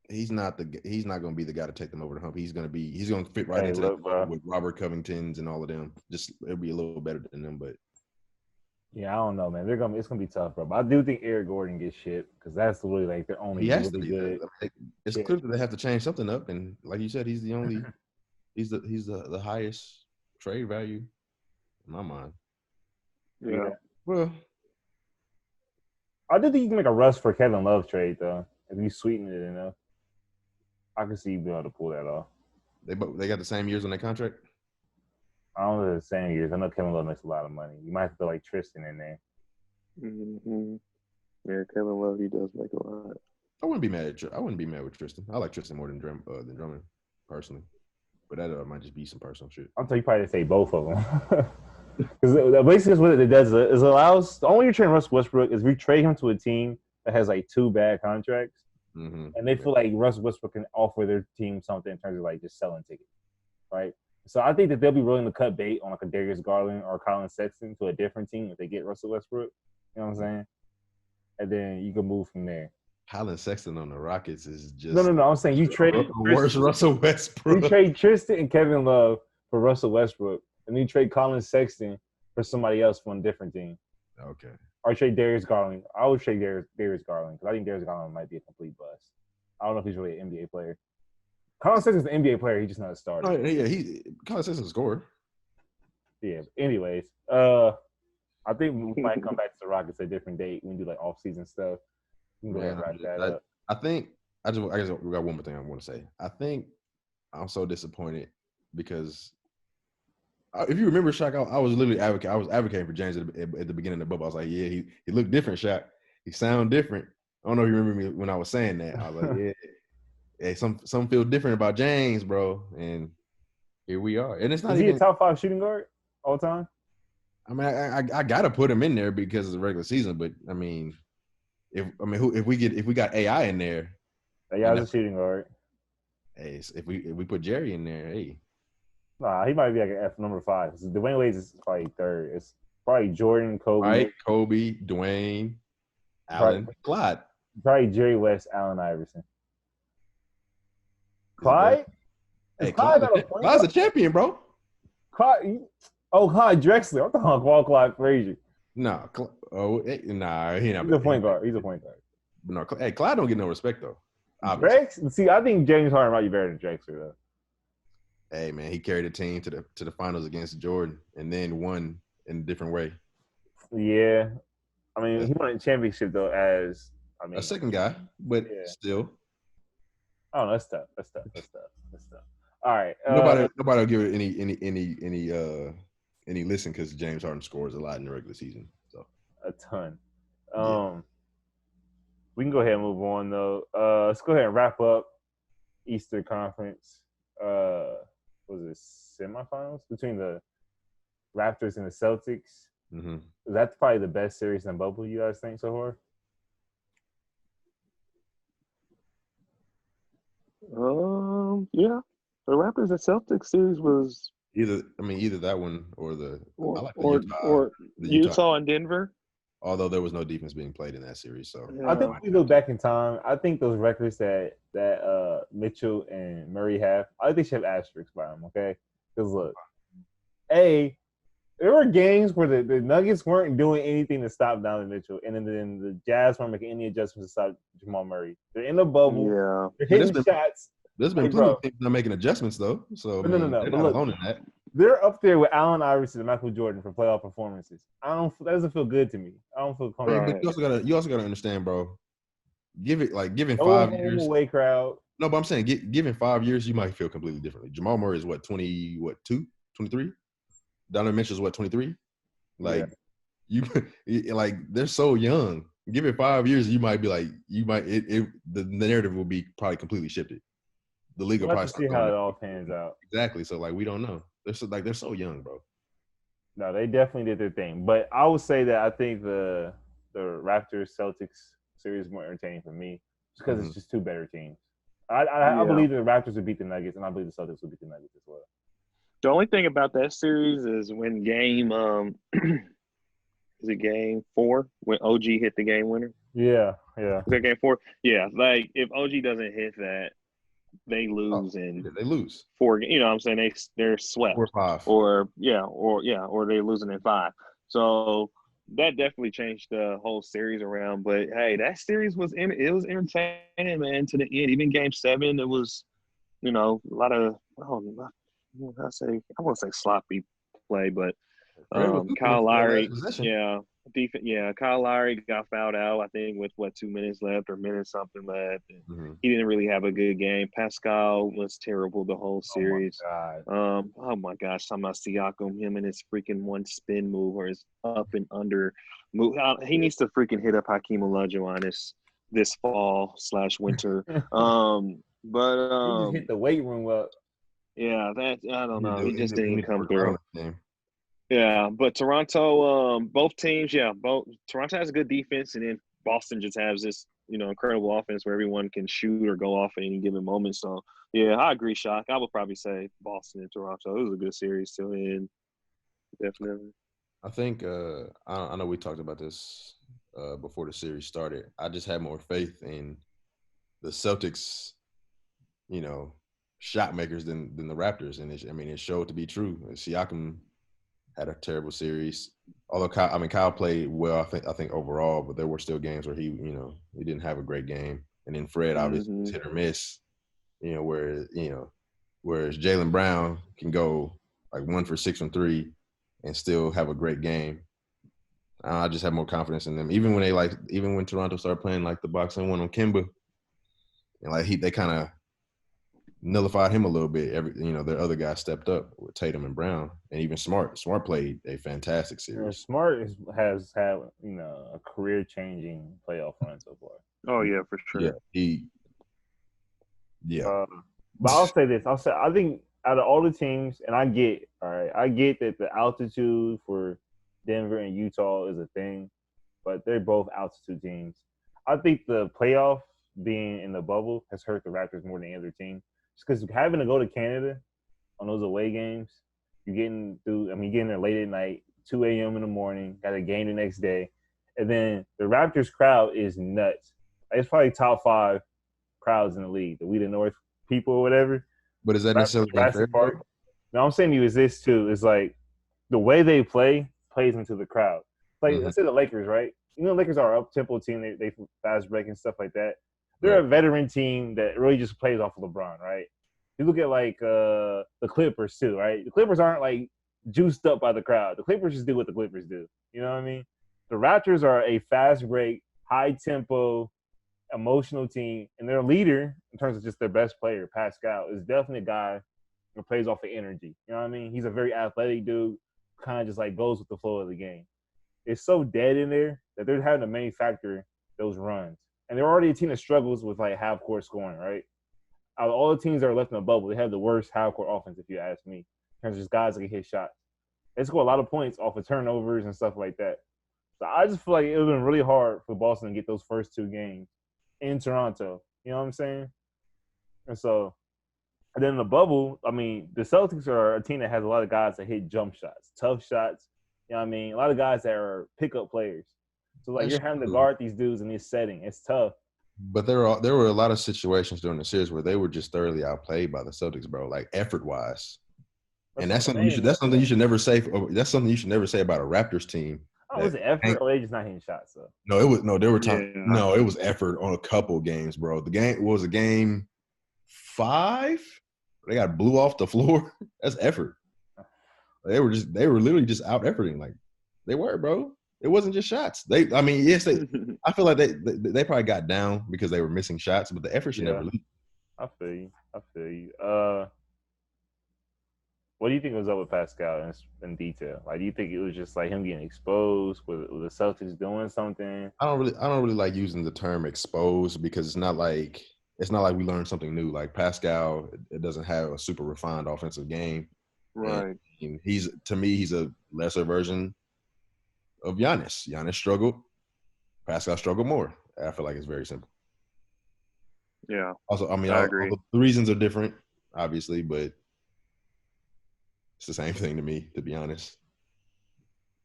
to be the guy to take them over the hump. He's going to fit right into that with Robert Covington's and all of them. Just it'll be a little better than them, but yeah, I don't know, man. It's gonna be tough, bro. But I do think Eric Gordon gets shit because that's really like their only. He has to be good. It's clear that they have to change something up, and like you said, he's the only. he's the highest trade value in my mind. Yeah. Well, I do think you can make a Russ for Kevin Love trade though. If you sweeten it enough, I can see you being able to pull that off. They got the same years on their contract. I don't know the same years. I know Kevin Love makes a lot of money. You might have to put like Tristan in there. Mm-hmm. Yeah, Kevin Love, he does make a lot. I wouldn't be mad with Tristan. I like Tristan more than Drummond personally, but that might just be some personal shit. I'll tell you probably say both of them. Because basically what it does is allows the only way you trade Russ Westbrook is we trade him to a team that has like 2 bad contracts, and they feel like Russ Westbrook can offer their team something in terms of like just selling tickets, right? So I think that they'll be willing to cut bait on like a Darius Garland or Colin Sexton to a different team if they get Russell Westbrook. You know what I'm saying? And then you can move from there. Colin Sexton on the Rockets is just No. I'm saying you trade worse Russell Westbrook. You trade Tristan and Kevin Love for Russell Westbrook, and you trade Colin Sexton for somebody else from a different team. Okay. Or trade Darius Garland. I would trade Darius Garland because I think Darius Garland might be a complete bust. I don't know if he's really an NBA player. Colin Sexton's an NBA player. He's just not a starter. Oh, yeah, Colin Sexton's a scorer. Yeah. Anyways, I think we might come back to the Rockets at a different date. We can do like off-season stuff. We can go ahead and wrap that up. I think I guess we got one more thing I want to say. I think I'm so disappointed because if you remember, Shaq, I was literally advocating for James at the beginning of the bubble. I was like, yeah, he looked different, Shaq. He sound different. I don't know if you remember me when I was saying that. I was like, yeah, hey, some feel different about James, bro. And here we are. And it's not Is he a top 5 shooting guard all time? I mean, I gotta put him in there because of the regular season. But I mean, if we got AI in there, AI's a shooting guard. Hey, if we put Jerry in there, hey. Nah, he might be like an F number 5. Dwayne Wade is probably 3rd. It's probably Jordan, Kobe. Right, Kobe, Dwayne, Allen, Clyde. Probably Jerry West, Allen Iverson. Clyde? Hey, Clyde's a champion, bro. Clyde Drexler. What the hell, Clyde Frazier? Nah, he not. He's a point guard. No, hey, Clyde don't get no respect though. See, I think James Harden might be better than Drexler though. Hey man, he carried the team to the finals against Jordan, and then won in a different way. Yeah, I mean he won a championship though as a second guy, but still. Oh, that's tough. All right. Nobody will give it any listen because James Harden scores a lot in the regular season. So a ton. We can go ahead and move on though. Let's go ahead and wrap up Eastern Conference. Was it semifinals between the Raptors and the Celtics? Mm-hmm. That's probably the best series in the bubble. You guys think so far? Yeah. The Raptors and Celtics series was either that one or Utah and Denver. Although there was no defense being played in that series, so I think if we look back in time, I think those records that Mitchell and Murray have, I think they should have asterisks by them. Okay, because look, there were games where the Nuggets weren't doing anything to stop Donovan Mitchell, and then the Jazz weren't making any adjustments to stop Jamal Murray. They're in the bubble. Yeah, they're hitting shots. There's been plenty of teams not making adjustments though. So no. They're not alone in that. They're up there with Allen Iverson and Michael Jordan for playoff performances. That doesn't feel good to me. I don't feel comfortable. But you also gotta understand, bro. Giving 5 years. Away crowd. No, but I'm saying given 5 years, you might feel completely differently. Jamal Murray is 23? Donovan Mitchell's 23? Like they're so young. Give it 5 years, you might be like the narrative will be probably completely shifted. The league will probably see how it all pans out. Exactly. So we don't know. They're so young, bro. No, they definitely did their thing. But I would say that I think the Raptors Celtics series is more entertaining for me just because it's just two better teams. I believe the Raptors would beat the Nuggets, and I believe the Celtics would beat the Nuggets as well. The only thing about that series is when game is it game 4 when OG hit the game winner? Yeah. Is that game 4? Yeah, like if OG doesn't hit that, they lose they lose 4. You know what I'm saying? They're swept 4 or 5. Or they're losing in 5. So that definitely changed the whole series around. But hey, that series was entertaining, man, to the end. Even game 7, it was, a lot of I want to say sloppy play, but Kyle Lowry, Kyle Lowry got fouled out, I think, with 2 minutes left or minute something left. And he didn't really have a good game. Pascal was terrible the whole series. Oh my gosh, talking about Siakam, him and his freaking one spin move or his up and under move. He needs to freaking hit up Hakeem Olajuwon this fall/winter. But he just hit the weight room up. Yeah, that I don't know. He just didn't come through. Yeah, but Toronto, both teams, Toronto has a good defense, and then Boston just has this, incredible offense where everyone can shoot or go off at any given moment. So, yeah, I agree, Shock. I would probably say Boston and Toronto. It was a good series to end, definitely. I think I know we talked about this before the series started. I just had more faith in the Celtics, shot makers than the Raptors, and it showed to be true. Siakam had a terrible series. Although Kyle played well, I think overall, but there were still games where he didn't have a great game. And then Fred obviously was hit or miss, whereas Jaylen Brown can go like 1 for 6 from 3 and still have a great game. I just have more confidence in them. Even when Toronto started playing like the boxing one on Kemba, and like they kind of nullified him a little bit. Their other guys stepped up with Tatum and Brown, and even Smart. Smart played a fantastic series. Smart has had a career-changing playoff run so far. Oh yeah, for sure. Yeah, but I'll say this. I think out of all the teams, and I get that the altitude for Denver and Utah is a thing, but they're both altitude teams. I think the playoff being in the bubble has hurt the Raptors more than any other team. Just because having to go to Canada on those away games, you're getting there late at night, 2 a.m. in the morning, got a game the next day. And then the Raptors crowd is nuts. It's probably top 5 crowds in the league. The We the North people or whatever. But is that necessarily unfair? No, I'm saying to you is this too. It's like the way they plays into the crowd. Like let's say the Lakers, right? The Lakers are an up-tempo team. They fast break and stuff like that. They're a veteran team that really just plays off of LeBron, right? You look at like the Clippers too, right? The Clippers aren't like juiced up by the crowd. The Clippers just do what the Clippers do. You know what I mean? The Raptors are a fast break, high tempo, emotional team, and their leader, in terms of just their best player, Pascal, is definitely a guy who plays off of energy. You know what I mean? He's a very athletic dude, kind of just like goes with the flow of the game. It's so dead in there that they're having to manufacture those runs. And they're already a team that struggles with like half-court scoring, right? Out of all the teams that are left in the bubble, they have the worst half-court offense, if you ask me. In terms of just guys that can hit shots. They score a lot of points off of turnovers and stuff like that. So I just feel like it would have been really hard for Boston to get those first 2 games in Toronto. You know what I'm saying? And then in the bubble, the Celtics are a team that has a lot of guys that hit jump shots, tough shots. You know what I mean? A lot of guys that are pickup players. So, like, you're having to guard these dudes in this setting. It's tough. But there were a lot of situations during the series where they were just thoroughly outplayed by the Celtics, bro, like effort-wise. And that's something you should never say. That's something you should never say about a Raptors team. Oh, was it effort or they just not hitting shots? So. There were times. Yeah. No, it was effort on a couple games, bro. The game was a game 5. They got blew off the floor. That's effort. They were literally just out efforting. Like they were, bro. It wasn't just shots. Yes, I feel like they probably got down because they were missing shots, but the effort should never leave. I feel you. What do you think was up with Pascal in detail? Like, do you think it was just like him getting exposed? Were the Celtics doing something? I don't really like using the term exposed because it's not like we learned something new. Like Pascal, it doesn't have a super refined offensive game. Right. And he's a lesser version of Giannis. Giannis struggled. Pascal struggled more. I feel like it's very simple. Yeah. Also, I agree. The reasons are different, obviously, but it's the same thing to me, to be honest.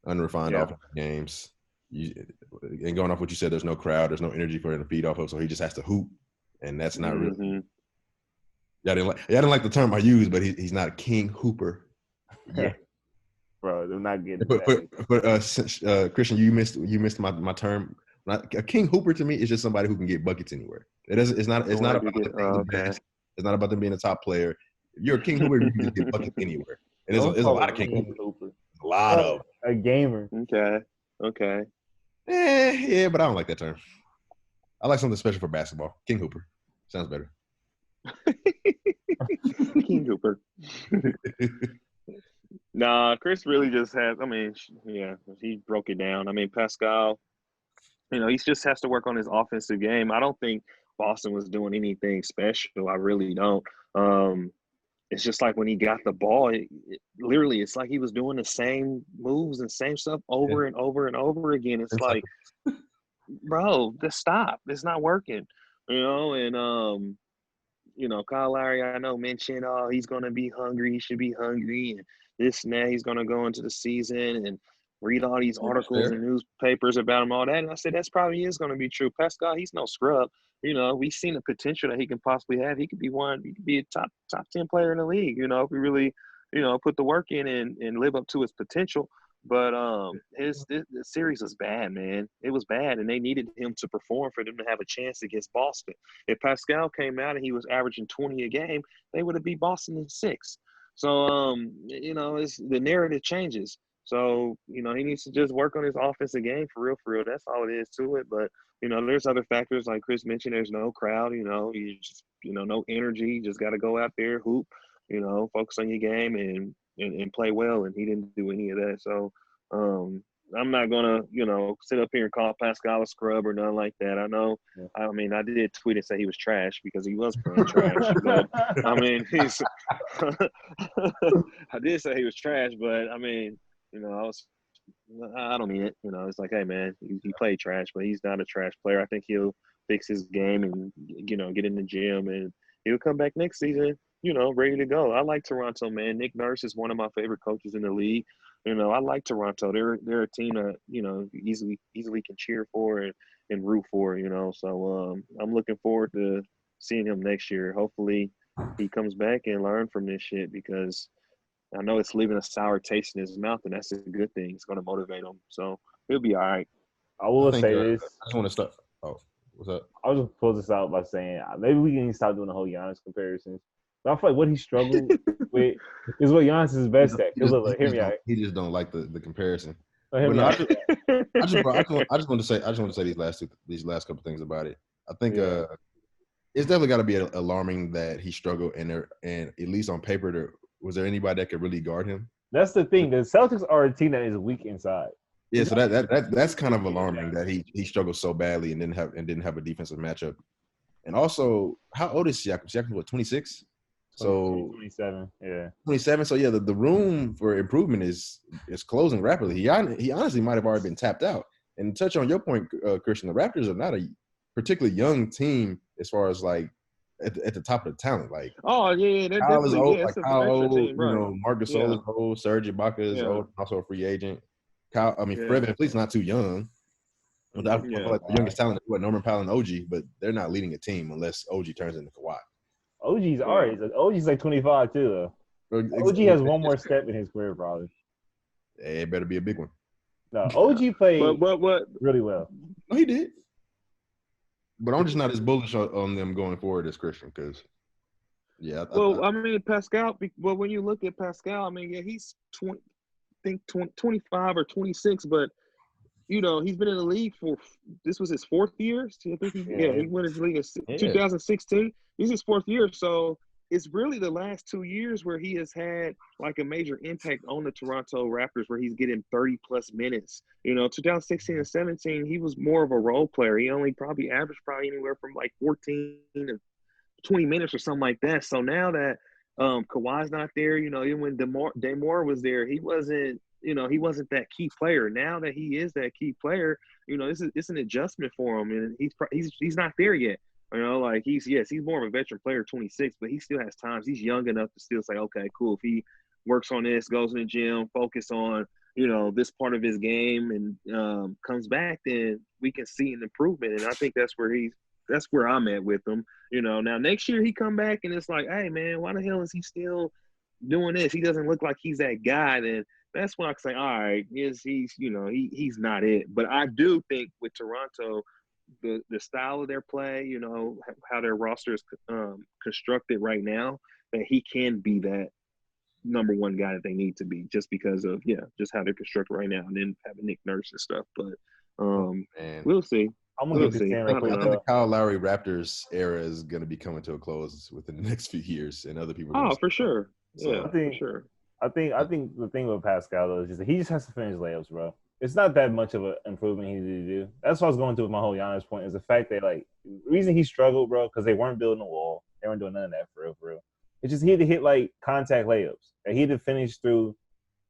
Unrefined offensive games. And going off what you said, there's no crowd, there's no energy for him to feed off of, so he just has to hoop, and that's not really. Y'all didn't like the term I used, but he's not a king hooper. Yeah, bro, they're not getting. But Christian, you missed my term. A king hooper to me is just somebody who can get buckets anywhere. It's not about them best. It's not about them being a top player. If you're a king hooper, you can just get buckets anywhere. And there's a lot of king hoopers. A lot of a gamer. Okay. Yeah, but I don't like that term. I like something special for basketball. King hooper sounds better. King hooper. Nah, Chris really just has. He broke it down. Pascal. He just has to work on his offensive game. I don't think Boston was doing anything special. I really don't. It's just like when he got the ball, literally, it's like he was doing the same moves and same stuff over and over and over again. It's like, bro, just stop. It's not working, and Kyle Lowry, I know, mentioned, he's going to be hungry. He should be hungry and this and that. He's going to go into the season and read all these articles and newspapers about him, all that. And I said, that's probably is going to be true. Pascal, he's no scrub. We've seen the potential that he can possibly have. He could be a top 10 player in the league, if we really, put the work in and live up to his potential. But the series was bad, man. It was bad, and they needed him to perform for them to have a chance against Boston. If Pascal came out and he was averaging 20 a game, they would have beat Boston in 6. So, it's the narrative changes. So, he needs to just work on his offensive game for real. That's all it is to it. But, there's other factors like Chris mentioned. There's no crowd, you just, no energy. You just got to go out there, hoop, focus on your game and play well. And he didn't do any of that. So, I'm not going to, sit up here and call Pascal a scrub or nothing like that. I know. Yeah. I mean, I did tweet and say he was trash because he was playing trash. But, I mean, I did say he was trash, but, I mean, I don't mean it. It's like, hey, man, he played trash, but he's not a trash player. I think he'll fix his game and, get in the gym, and he'll come back next season, ready to go. I like Toronto, man. Nick Nurse is one of my favorite coaches in the league. I like Toronto. They're a team that, easily can cheer for and root for, So I'm looking forward to seeing him next year. Hopefully he comes back and learn from this shit because I know it's leaving a sour taste in his mouth, and that's a good thing. It's going to motivate him. So he'll be all right. I will say this. I just want to start. Oh, what's up? I was going to close this out by saying maybe we can stop doing the whole Giannis comparisons. But I feel like what he struggled with is what Giannis is best at. Hear me out. He just don't like the comparison. I just want to say these last couple things about it. I think it's definitely got to be alarming that he struggled, and at least on paper, was there anybody that could really guard him? That's the thing. The Celtics are a team that is weak inside. Yeah, so that's kind of alarming that he struggled so badly and didn't have a defensive matchup. And also, how old is Siakam? Siakam's what, 26? So 27, yeah. 27. So yeah, the room for improvement is closing rapidly. He honestly might have already been tapped out. And to touch on your point, Christian, the Raptors are not a particularly young team as far as like at the top of the talent. Like, oh yeah, they're Kyle is old. Yeah, like Kyle old, team, right. Marc Gasol is old. Serge Ibaka is old, also a free agent. Fred VanVleet's not too young. I feel like the youngest talent is Norman Powell and OG, but they're not leading a team unless OG turns into Kawhi. OG's alright. OG's like 25 too, though. OG has one more step in his career, probably. It better be a big one. No, OG played really well. No, he did. But I'm just not as bullish on them going forward as Christian because, I mean, Pascal. Well, when you look at Pascal, I mean, he's 25 or 26, but he's been in the league for this was his 4th year. So I think he went into the league in 2016. This is his 4th year, so it's really the last 2 years where he has had like a major impact on the Toronto Raptors, where he's getting 30 plus minutes. 2016 and 17, he was more of a role player. He only probably averaged anywhere from like 14 to 20 minutes or something like that. So now that Kawhi's not there, even when Demore was there, he wasn't that key player. Now that he is that key player, it's an adjustment for him, and he's not there yet. He's more of a veteran player, 26, but he still has times. He's young enough to still say, okay, cool. If he works on this, goes in the gym, focus on, this part of his game and comes back, then we can see an improvement. And I think that's where I'm at with him. Now next year he come back and it's like, hey man, why the hell is he still doing this? He doesn't look like he's that guy. Then that's when I can say, all right, he's not it. But I do think with Toronto, the style of their play, how their roster is constructed right now, that he can be that number one guy that they need to be, just because of just how they're constructed right now, and then having Nick Nurse and stuff. But we'll see. I'm gonna get I think the Kyle Lowry Raptors era is going to be coming to a close within the next few years, and other people. For sure. So, for sure. I think the thing with Pascal though is just that he just has to finish layups, bro. It's not that much of an improvement he needed to do. That's what I was going to with my whole Giannis point, is the fact that, like, the reason he struggled, bro, because they weren't building a wall. They weren't doing none of that for real. It's just he had to hit, like, contact layups. And he had to finish through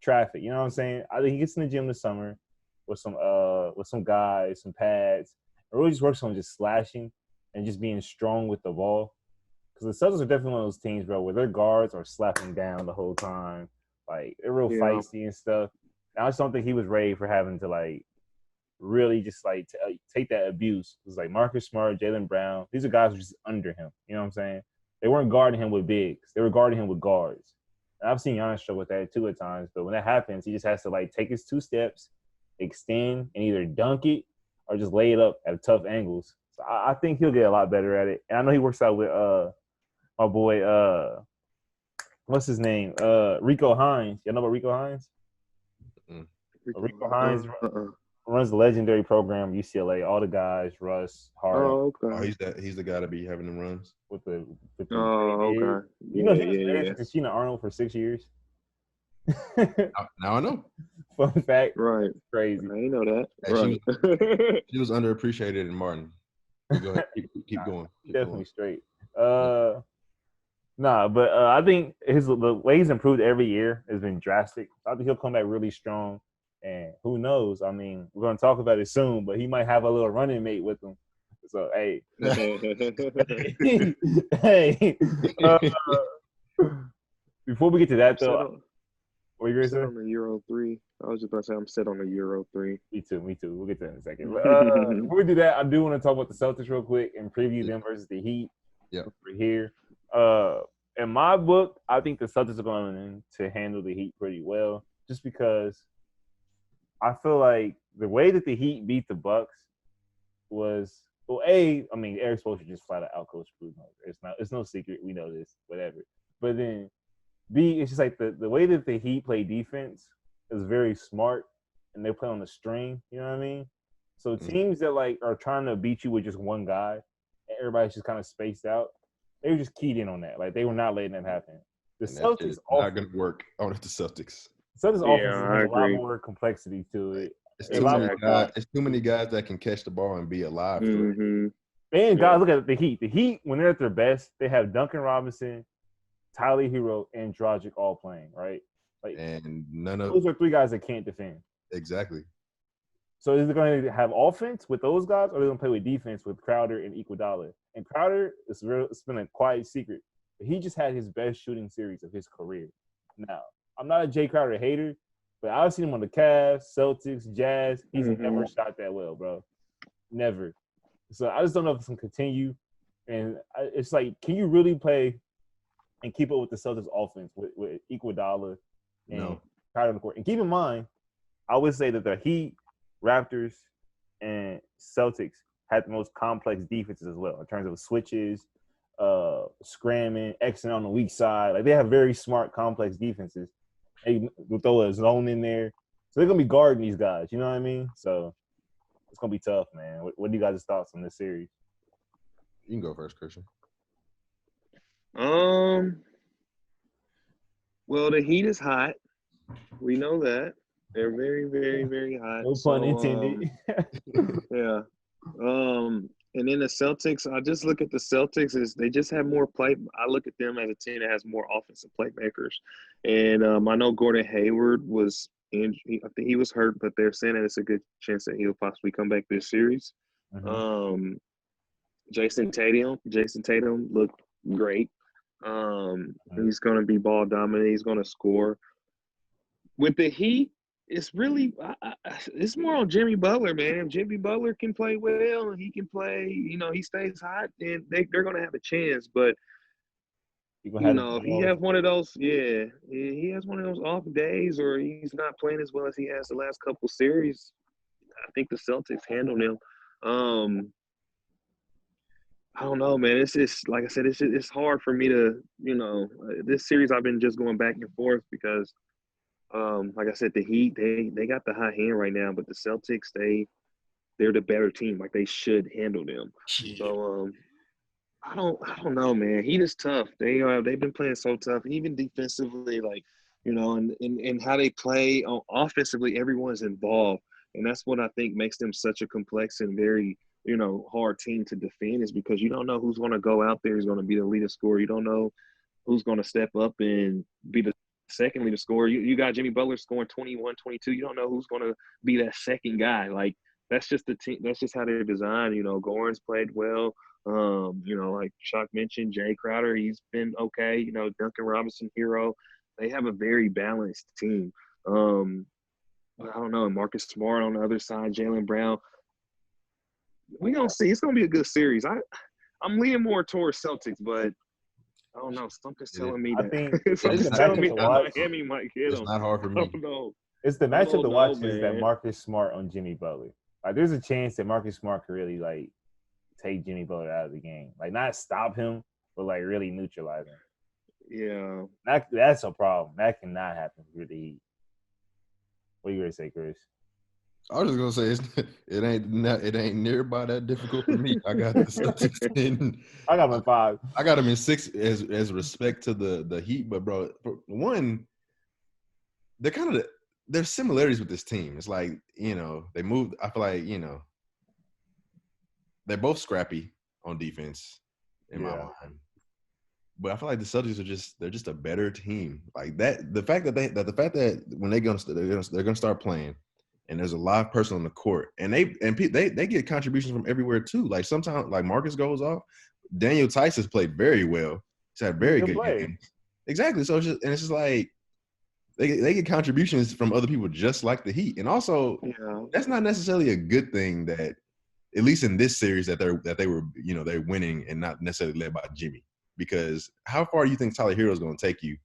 traffic. You know what I'm saying? I think he gets in the gym this summer with some guys, some pads. It really just works on just slashing and just being strong with the ball. Because the Celtics are definitely one of those teams, bro, where their guards are slapping down the whole time. Like, they're real feisty and stuff. I just don't think he was ready for having to like really just like take that abuse. It was like Marcus Smart, Jaylen Brown. These are guys who were just under him. You know what I'm saying? They weren't guarding him with bigs. They were guarding him with guards. And I've seen Giannis struggle with that too at times. But when that happens, he just has to like take his 2 steps, extend, and either dunk it or just lay it up at tough angles. So I think he'll get a lot better at it. And I know he works out with my boy what's his name? Rico Hines. Y'all know about Rico Hines? Rico Hines runs the legendary program at UCLA. All the guys, Russ, Hart. Oh, okay. Oh, he's the guy to be having them runs with the okay. You know, he was married to Christina Arnold for 6 years. now I know. Fun fact. Right. Crazy. I didn't know that. Hey, right. She was underappreciated in Martin. Go ahead. Keep going. Definitely straight. But I think the way he's improved every year has been drastic. I think he'll come back really strong. And who knows? I mean, we're going to talk about it soon, but he might have a little running mate with him. So, hey. Hey. Before we get to that, though, what are you going to say? On the Euro 3. I was just about to say I'm set on the Euro 3. Me too. We'll get to that in a second. But, before we do that, I do want to talk about the Celtics real quick and preview them versus the Heat. Yeah. We're here. In my book, I think the Celtics are going to handle the Heat pretty well just because I feel like the way that the Heat beat the Bucks was Eric Spoelstra just flat out outcoached Bruno. It's no secret. We know this, whatever. But then B, it's just like the way that the Heat play defense is very smart and they play on the string, you know what I mean? So teams that like are trying to beat you with just one guy and everybody's just kind of spaced out, they were just keyed in on that. Like they were not letting that happen. The Celtics not going to work on the Celtics. Celtics offense has a lot more complexity to it. It's too many guys that can catch the ball and be alive. And guys, look at the Heat. The Heat, when they're at their best, they have Duncan Robinson, Tyler Hero, and Dragic all playing, right? Like, and those are 3 guys that can't defend. Exactly. So is it going to have offense with those guys, or are they going to play with defense with Crowder and Iguodala? And Crowder, it's been a quiet secret, but he just had his best shooting series of his career. Now, I'm not a Jay Crowder hater, but I've seen him on the Cavs, Celtics, Jazz. He's never shot that well, bro. Never. So I just don't know if it's going to continue. And it's like, can you really play and keep up with the Celtics offense with Iguodala and Crowder on the court? And keep in mind, I would say that the Heat, Raptors, and Celtics had the most complex defenses as well in terms of switches, scramming, Xing on the weak side. Like they have very smart, complex defenses. They will throw a zone in there. So they're going to be guarding these guys. You know what I mean? So it's going to be tough, man. What do you guys' thoughts on this series? You can go first, Christian. Well, the Heat is hot. We know that. They're very, very, very hot. No pun intended. Yeah. And then the Celtics, I just look at the Celtics as they just have more play. I look at them as a team that has more offensive playmakers. And I know Gordon Hayward was I think he was hurt, but they're saying that it's a good chance that he'll possibly come back this series. Jason Tatum looked great. He's going to be ball dominant. He's going to score. With the Heat, it's really it's more on Jimmy Butler, man. If Jimmy Butler can play well and he can play, he stays hot, then they're going to have a chance. But if he has one of those, he has one of those off days or he's not playing as well as he has the last couple series, I think the Celtics handle him. I don't know, man. It's just like I said. It's hard for me to, this series I've been just going back and forth because, like I said, the Heat they got the hot hand right now, but the Celtics they're the better team. Like they should handle them. Yeah. So I don't know, man. Heat is tough. They've been playing so tough, even defensively. Like and how they play offensively, everyone's involved, and that's what I think makes them such a complex and very hard team to defend is because you don't know who's going to go out there who's going to be the leader scorer. You don't know who's going to step up and be the second leader scorer. You got Jimmy Butler scoring 21, 22. You don't know who's going to be that second guy. Like that's just the team. That's just how they're designed. Goran's played well. Like Shock mentioned, Jay Crowder, he's been okay. Duncan Robinson, Hero. They have a very balanced team. I don't know. Marcus Smart on the other side, Jaylen Brown. We gonna see. It's gonna be a good series. I'm leaning more towards Celtics, but I don't know. Something's telling me I that think something's the telling matchup me to that watch. Miami might get It's them. not hard for I me. don't know. It's the I matchup don't to know, watch is that man. Marcus Smart on Jimmy Butler. Like, there's a chance that Marcus Smart could really like take Jimmy Butler out of the game. Like, not stop him, but like really neutralize him. Yeah. That's a problem. That cannot happen for the Heat. What you gonna say, Chris? I was just gonna say it ain't nearby that difficult for me. I got the Celtics in. I got him in 5. I got them in 6 as respect to the Heat, but bro, for one, they're kind of there's similarities with this team. It's like they moved. I feel like they're both scrappy on defense in my mind. But I feel like the Celtics they're just a better team. Like that, the fact that when they're gonna start playing, and there's a live person on the court, and they get contributions from everywhere too. Like sometimes, like Marcus goes off, Daniel Tice has played very well. He's had very good games. Exactly. So it's just like they get contributions from other people just like the Heat, and also that's not necessarily a good thing. That at least in this series that they were they're winning and not necessarily led by Jimmy. Because how far do you think Tyler Hero is going to take you?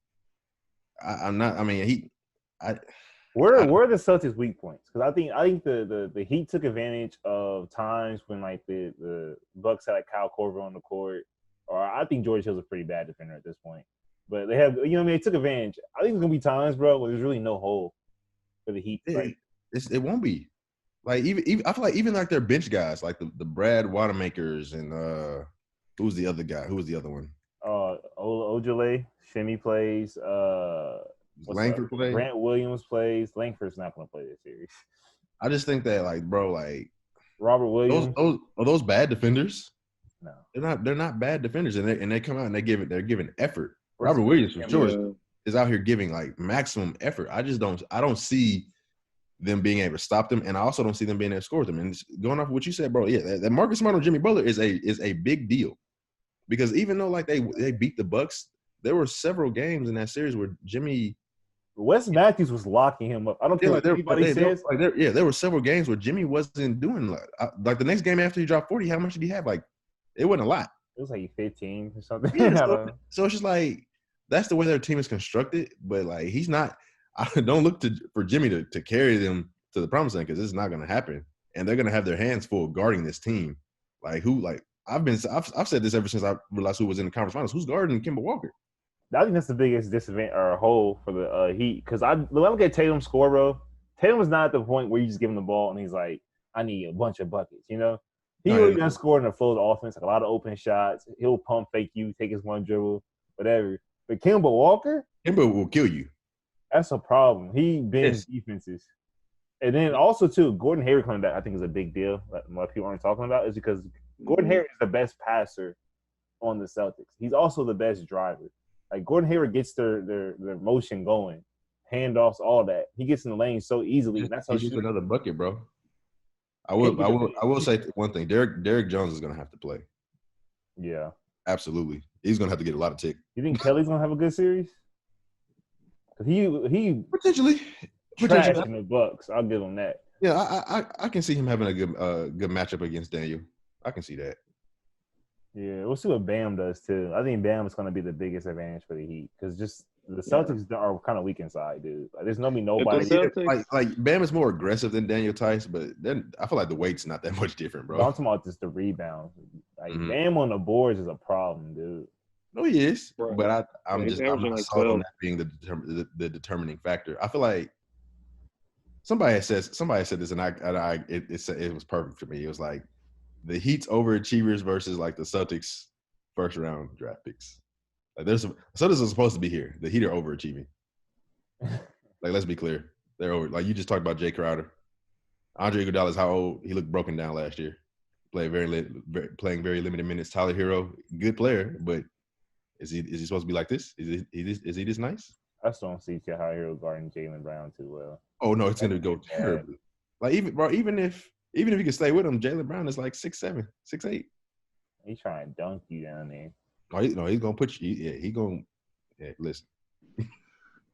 Where are the Celtics' weak points? Because I think the Heat took advantage of times when like the Bucks had like Kyle Korver on the court, or I think George Hill's a pretty bad defender at this point. But they have they took advantage. I think there's gonna be times, bro, where there's really no hole for the Heat. It won't be. Like even I feel like even like their bench guys, like the Brad Watermakers and who's the other guy? Who was the other one? Ojale, Shimmy plays. Langford plays. Grant Williams plays. Langford's not going to play this series. I just think that Robert Williams. Are those bad defenders? No, they're not bad defenders, and they come out and they're giving effort. Robert Williams for sure is out here giving like maximum effort. I don't see them being able to stop them, and I also don't see them being able to score them. And going off of what you said, bro, that Marcus Smart on Jimmy Butler is a big deal. Because even though like they beat the Bucks, there were several games in that series where Wes Matthews was locking him up. I don't care what anybody says. There were several games where Jimmy wasn't doing like the next game after he dropped 40. How much did he have? Like it wasn't a lot. It was like 15 or something. Yeah, so it's just like that's the way their team is constructed. But like he's not. I don't look for Jimmy to carry them to the promised land because it's not going to happen, and they're going to have their hands full guarding this team. I've said this ever since I realized who was in the conference finals. Who's guarding Kemba Walker? I think that's the biggest disadvantage or hole for the Heat. Because I look at Tatum's score, bro. Tatum was not at the point where you just give him the ball and he's like, I need a bunch of buckets, He really does score in the flow of the offense, like a lot of open shots. He'll pump fake you, take his one dribble, whatever. But Kemba Walker? Kemba will kill you. That's a problem. He bends defenses. And then also, too, Gordon Hayward coming back, I think, is a big deal. What people aren't talking about is because Gordon Hayward is the best passer on the Celtics. He's also the best driver. Like, Gordon Hayward gets their motion going, handoffs, all that. He gets in the lane so easily. And that's how he's another bucket, bro. I will say one thing. Derek Jones is going to have to play. Yeah. Absolutely. He's going to have to get a lot of tick. You think Kelly's going to have a good series? He potentially in the Bucks. I'll give him that. Yeah, I can see him having a good matchup against Daniel. I can see that. Yeah, we'll see what Bam does too. I think Bam is going to be the biggest advantage for the Heat because just the Celtics are kind of weak inside, dude. Like, there's nobody. Like Bam is more aggressive than Daniel Tice, but then I feel like the weight's not that much different, bro. But I'm talking about just the rebounds. Like Bam on the boards is a problem, dude. No, he is, right. But I'm not sold on that being the determining factor. I feel like somebody said this, and it was perfect for me. It was like the Heat's overachievers versus like the Celtics first round draft picks. Like Celtics are supposed to be here. The Heat are overachieving. Like, let's be clear, they're over. Like you just talked about Jay Crowder, Andre Iguodala is how old? He looked broken down last year. Playing very limited minutes. Tyler Hero, good player, but is he supposed to be like this? Is he this nice? I just don't see Tyler Hero guarding Jaylen Brown too well. Oh no, it's gonna go terribly. Like even if he can stay with him, Jaylen Brown is like 6'7", 6'8". He's trying to dunk you down there. No, he's gonna put you. Yeah, listen.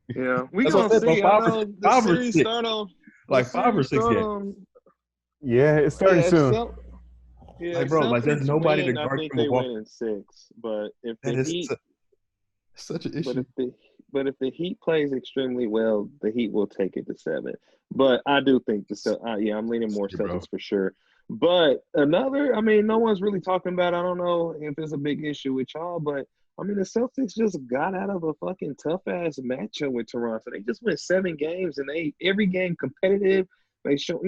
Yeah, we gonna see. I know the series start on. like 5 or 6 games. Yeah, it's starting soon. Like, bro, like there's Celtics nobody to win. I guard think Kemba they Walker. win in 6. But if That the is Heat, such an but issue. if the Heat plays extremely well, the Heat will take it to 7. But I do think I'm leaning more Yeah, bro. Celtics for sure. But no one's really talking about. I don't know if it's a big issue with y'all, but I mean, the Celtics just got out of a fucking tough ass matchup with Toronto. They just went 7 games, and every game competitive. They show,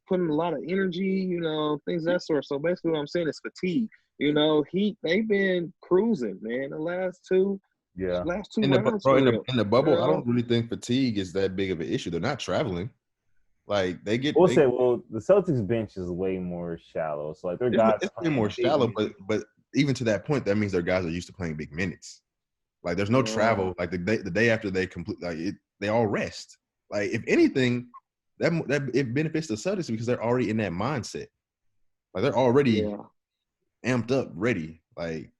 putting a lot of energy, things of that sort. So basically, what I'm saying is fatigue. They've been cruising, man. The last two In rounds bro, for real. in the bubble, I don't really think fatigue is that big of an issue. They're not traveling. Like they get. We'll say, the Celtics bench is way more shallow. So like their guys It's way playing more big shallow, minutes. but even to that point, that means their guys are used to playing big minutes. Like there's no travel. Like the day after they complete, they all rest. Like if anything, that it benefits the Celtics because they're already in that mindset. Like they're already amped up, ready. Like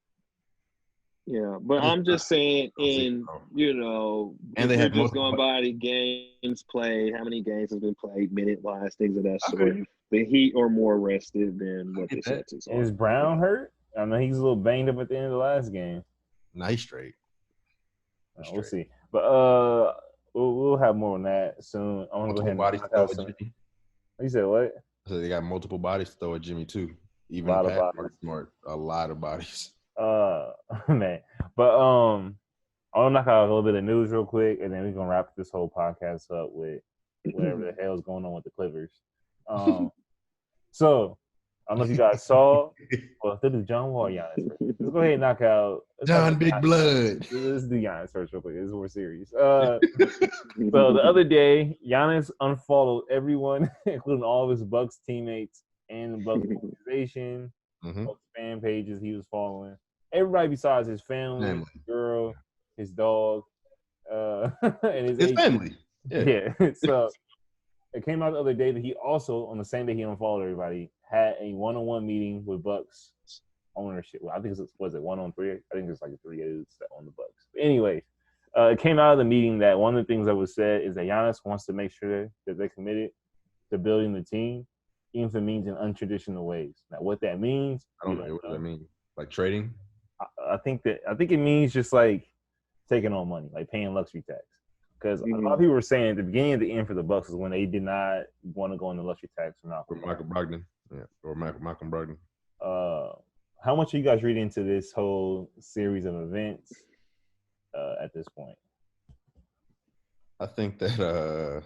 but I'm just saying, and they we're had just going by the games played, how many games have been played, minute wise, things of that sort. The Heat are more rested than what the Celtics are. Is Brown hurt? I know he's a little banged up at the end of the last game. Nice straight. We'll see, but we'll have more on that soon. I want to go ahead and bodies to throw at Jimmy. You said what? So they got multiple bodies to throw at Jimmy too. Even a lot of bodies. Man, but I'll knock out a little bit of news real quick, and then we're gonna wrap this whole podcast up with whatever the hell is going on with the Clippers. So I don't know if you guys saw. Well, this is John Wall, Giannis. Let's go ahead and knock out John Big Blood. Let's do Giannis first real quick. This is more serious. So the other day, Giannis unfollowed everyone, including all of his Bucks teammates and the Bucks organization, Bucks fan pages he was following. Everybody besides his family, his girl, his dog, and his family. Yeah. So it came out the other day that he also, on the same day he unfollowed everybody, had a one-on-one meeting with Bucks ownership. Well, I think was it 1-on-3? I think there's like 3 dudes that own the Bucks. But anyway, it came out of the meeting that one of the things that was said is that Giannis wants to make sure that they're committed to building the team, even if it means in untraditional ways. Now, what that means, I don't know. What does that mean? Like trading? I think it means just like taking on money, like paying luxury tax. Because a lot of people were saying at the beginning of the end for the Bucks is when they did not want to go into luxury tax or not. Or Michael Brogdon. Yeah, or Malcolm Brogdon. How much are you guys reading into this whole series of events at this point? I think that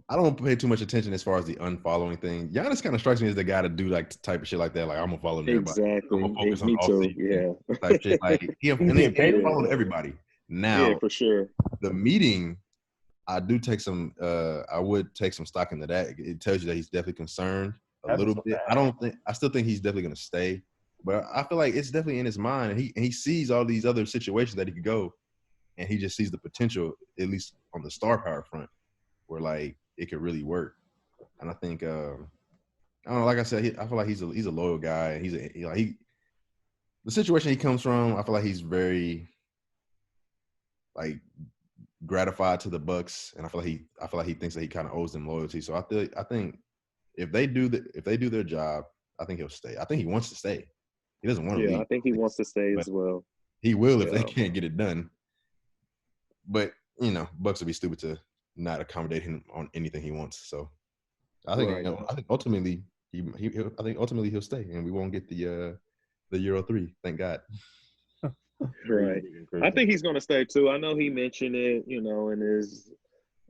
I don't pay too much attention as far as the unfollowing thing. Giannis kind of strikes me as the guy to do like type of shit like that. Like I'm gonna follow everybody. Exactly. I'm gonna focus on Me too. yeah. Type shit. Like he followed everybody. Now, yeah, for sure. The meeting, I would take some stock into that. It tells you that he's definitely concerned a little bit. I still think he's definitely gonna stay, but I feel like it's definitely in his mind, and he sees all these other situations that he could go, and he just sees the potential, at least on the star power front, where like it could really work. And I think I don't know. Like I said, I feel like he's a loyal guy. The situation he comes from, I feel like he's very like gratified to the Bucks, and I feel like he thinks that he kind of owes them loyalty. So I think if they do their job, I think he'll stay. I think he wants to stay. He doesn't want to leave. I think he wants to stay as well. He will if they can't get it done. But Bucks would be stupid to not accommodate him on anything he wants. So I think I think ultimately he'll stay, and we won't get the Euro 3. Thank God. Right. I think he's going to stay too. I know he mentioned it, in his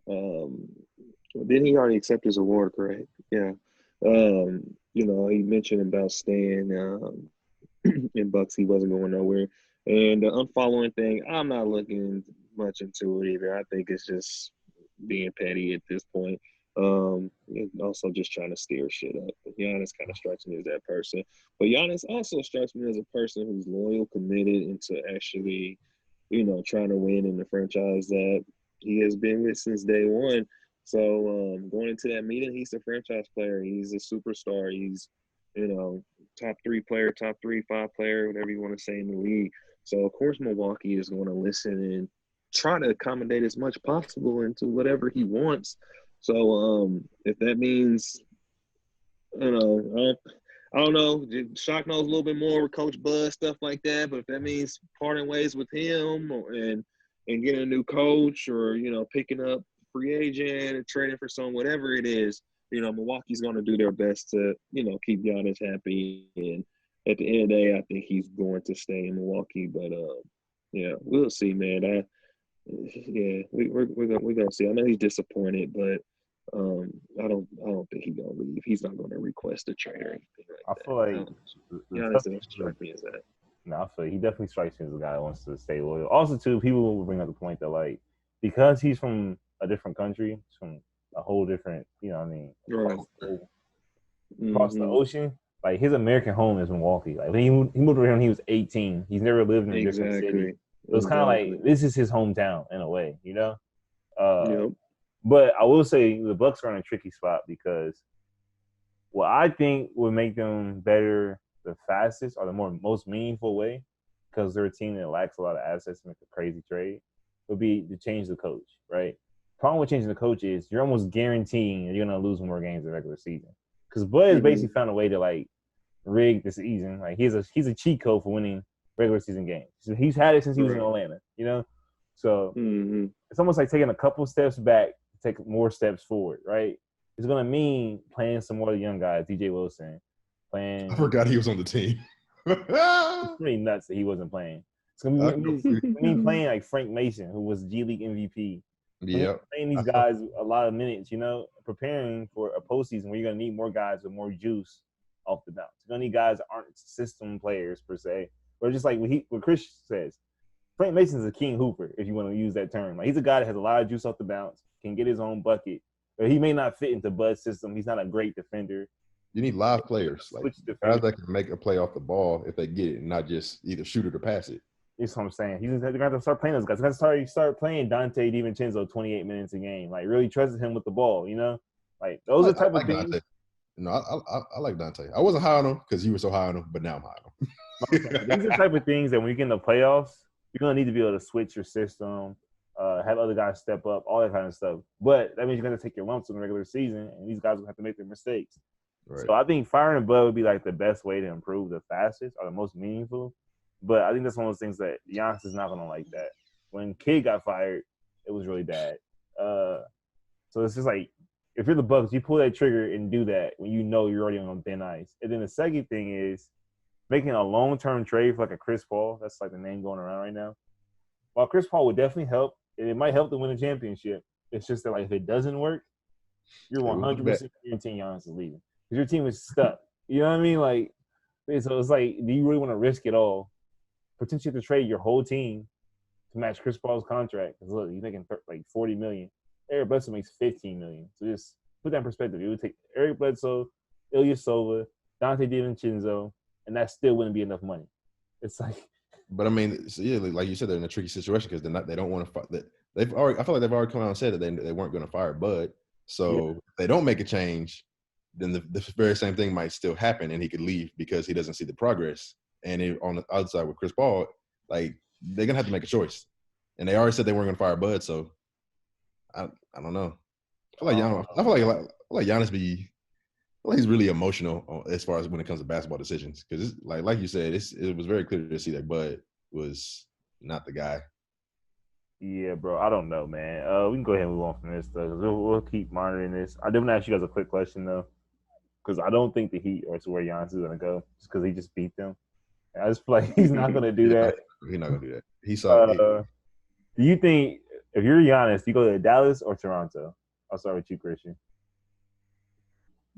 didn't he already accept his award, correct? Yeah. He mentioned about staying in Bucks. He wasn't going nowhere. And the unfollowing thing, I'm not looking much into it either. I think it's just being petty at this point. And also just trying to steer shit up. But Giannis kind of strikes me as that person. But Giannis also strikes me as a person who's loyal, committed, into actually, trying to win in the franchise that he has been with since day one. So going into that meeting, he's a franchise player. He's a superstar. He's, top 3 player, top 3-5 player, whatever you want to say in the league. So of course Milwaukee is going to listen and try to accommodate as much possible into whatever he wants. So if that means, you know, I don't know. Shock knows a little bit more with Coach Bud, stuff like that. But if that means parting ways with him and getting a new coach, or picking up free agent and trading for someone, whatever it is, Milwaukee's going to do their best to keep Giannis happy. And at the end of the day, I think he's going to stay in Milwaukee. But yeah, we'll see, man. We're gonna see. I know he's disappointed, but I don't think he's gonna leave. He's not gonna request a trade or anything like I that. feel like Giannis doesn't strike me as that. No, I feel like he definitely strikes me as a guy that wants to stay loyal. Also, too, people will bring up the point that like because he's from a different country, he's from a whole different, Right. across the ocean. Like his American home is Milwaukee. Like when he moved over here when he was 18. He's never lived in a different city. So it's kind of like this is his hometown in a way, Yep. But I will say the Bucks are in a tricky spot because what I think would make them better the fastest or the most meaningful way, because they're a team that lacks a lot of assets to make a crazy trade, would be to change the coach, right? Problem with changing the coach is you're almost guaranteeing that you're going to lose more games in the regular season. Because Bud has basically found a way to like rig the season. Like he's a cheat code for winning regular season games. So he's had it since he was in Atlanta, So it's almost like taking a couple steps back to take more steps forward, right? It's going to mean playing some more young guys, DJ Wilson, playing. I forgot he was on the team. It's pretty nuts that he wasn't playing. It's going to mean playing like Frank Mason, who was G League MVP. Yeah. Playing these guys a lot of minutes, preparing for a postseason where you're going to need more guys with more juice off the bounce. You're going to need guys that aren't system players per se. Or just like what Chris says, Frank Mason's a king hooper, if you want to use that term. Like he's a guy that has a lot of juice off the bounce, can get his own bucket. But he may not fit into Bud's system. He's not a great defender. You need live players. Like guys that can make a play off the ball if they get it, and not just either shoot it or pass it. That's what I'm saying. He's going to have to start playing those guys. He's going to start playing Dante DiVincenzo 28 minutes a game. Like really trusting him with the ball, Like those are the type of things. Dante. No, I like Dante. I wasn't high on him because you were so high on him, but now I'm high on him. These are the type of things that when you get in the playoffs, you're going to need to be able to switch your system, have other guys step up, all that kind of stuff. But that means you're going to take your lumps in the regular season, and these guys will have to make their mistakes. Right. So I think firing Bud would be like the best way to improve the fastest or the most meaningful. But I think that's one of those things that Giannis is not going to like that. When Kidd got fired, it was really bad. So it's just like, if you're the Bucks, you pull that trigger and do that when you know you're already on thin ice. And then the second thing is making a long-term trade for like a Chris Paul. That's like the name going around right now. While Chris Paul would definitely help, and it might help to win a championship, it's just that like if it doesn't work, you're 100% guaranteeing Giannis is leaving. Because your team is stuck. You know what I mean? Like, so it's like, do you really want to risk it all? Potentially to trade your whole team to match Chris Paul's contract. Because look, he's making like $40 million. Eric Bledsoe makes $15 million. So just put that in perspective. It would take Eric Bledsoe, Ilyasova, Dante DiVincenzo, and that still wouldn't be enough money. It's like, but I mean, yeah, like you said, they're in a tricky situation because they don't want to fight. I feel like they've already come out and said that they weren't going to fire Bud. So if they don't make a change, then the very same thing might still happen, and he could leave because he doesn't see the progress. And on the outside with Chris Paul, like they're gonna have to make a choice, and they already said they weren't going to fire Bud. So I don't know. I feel like Giannis he's really emotional as far as when it comes to basketball decisions because like you said, it was very clear to see that Bud was not the guy. Yeah, bro. I don't know, man. We can go ahead and move on from this stuff. We'll keep monitoring this. I did want to ask you guys a quick question though, because I don't think the Heat are to where Giannis is gonna go just because he just beat them. And I just feel like he's not gonna do that. He's not gonna do that. He saw. Do you think if you're Giannis, do you go to Dallas or Toronto? I'll start with you, Christian.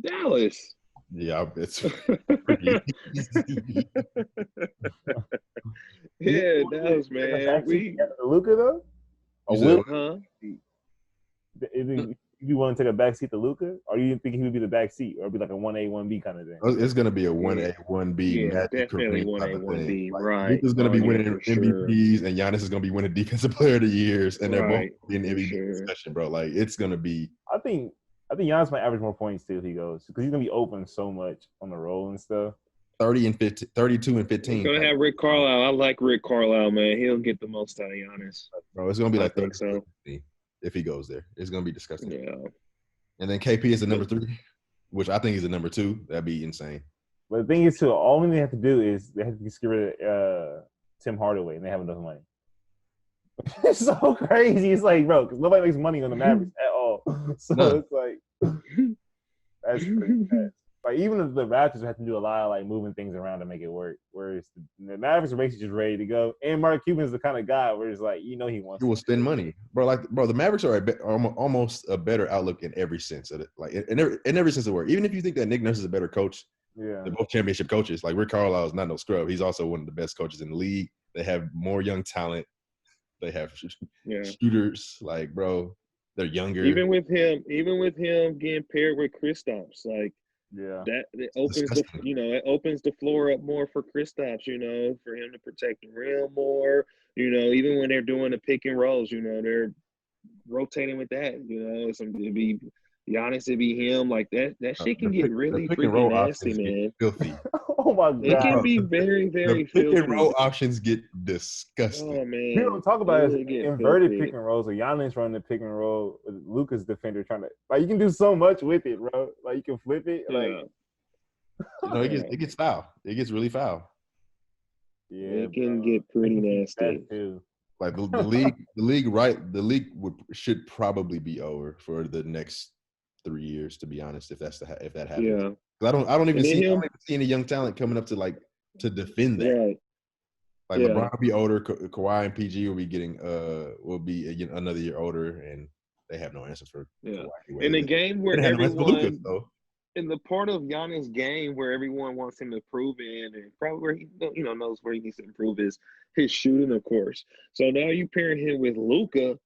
Dallas. Yeah, it's yeah, Dallas, man. Luka though? Huh? You want to take a backseat to Luka, or you think he would be the backseat, or be like a 1A, 1B kind of thing? It's going to be a 1A, 1B. Yeah, definitely 1A, 1B. Right. Luka's going to be winning MVPs, and Giannis is going to be winning Defensive Player of the Years, and they're both in the MVP discussion, bro. Like it's going to be. I think Giannis might average more points too if he goes because he's going to be open so much on the roll and stuff. 32 and 15. He's gonna have Rick Carlisle. I like Rick Carlisle, man. He'll get the most out of Giannis. Bro, it's gonna be like 30 so. if he goes there. It's gonna be disgusting. Yeah. And then KP is the number 3, which I think is the number 2. That'd be insane. But the thing is, too, all they have to do is they have to get rid of Tim Hardaway, and they have enough money. It's so crazy. It's like, bro, because nobody makes money on the Mavericks at all. So It's like, that's pretty bad. Like, even the Raptors have to do a lot of, like, moving things around to make it work. Whereas the Mavericks are basically just ready to go. And Mark Cuban is the kind of guy where it's like, he wants He will spend money. Bro, the Mavericks are almost a better outlook in every sense of it. Like, in every sense of the word. Even if you think that Nick Nurse is a better coach, they're both championship coaches. Like, Rick Carlisle is not no scrub. He's also one of the best coaches in the league. They have more young talent. They have shooters. Like, bro, they're younger. Even with him getting paired with Kristaps, like, that it opens it opens the floor up more for Kristaps, for him to protect the rim more. Even when they're doing the pick and rolls, they're rotating with that. It'd be Giannis, it'd be him. Like that shit can get really freaking nasty, man. Filthy. Oh my god, it can be very, very filthy. Pick and roll options get disgusting. Oh man, people don't talk about inverted filthy. pick and rolls. Or Giannis running the pick and roll with Luka's defender trying to, like, you can do so much with it, bro. Like, you can flip it, it gets foul. It gets really foul. Yeah, it can get pretty nasty. Like the league should probably be over for the next 3 years, to be honest. If that happens, yeah. I don't even see any young talent coming up to defend that. Right. Like LeBron will be older, Kawhi and PG will be another year older, and they have no answers for Kawhi. In the game where everyone, though. In the part of Giannis' game where everyone wants him to improve in, and probably where he knows where he needs to improve is his shooting, of course. So now you pair him with Luka,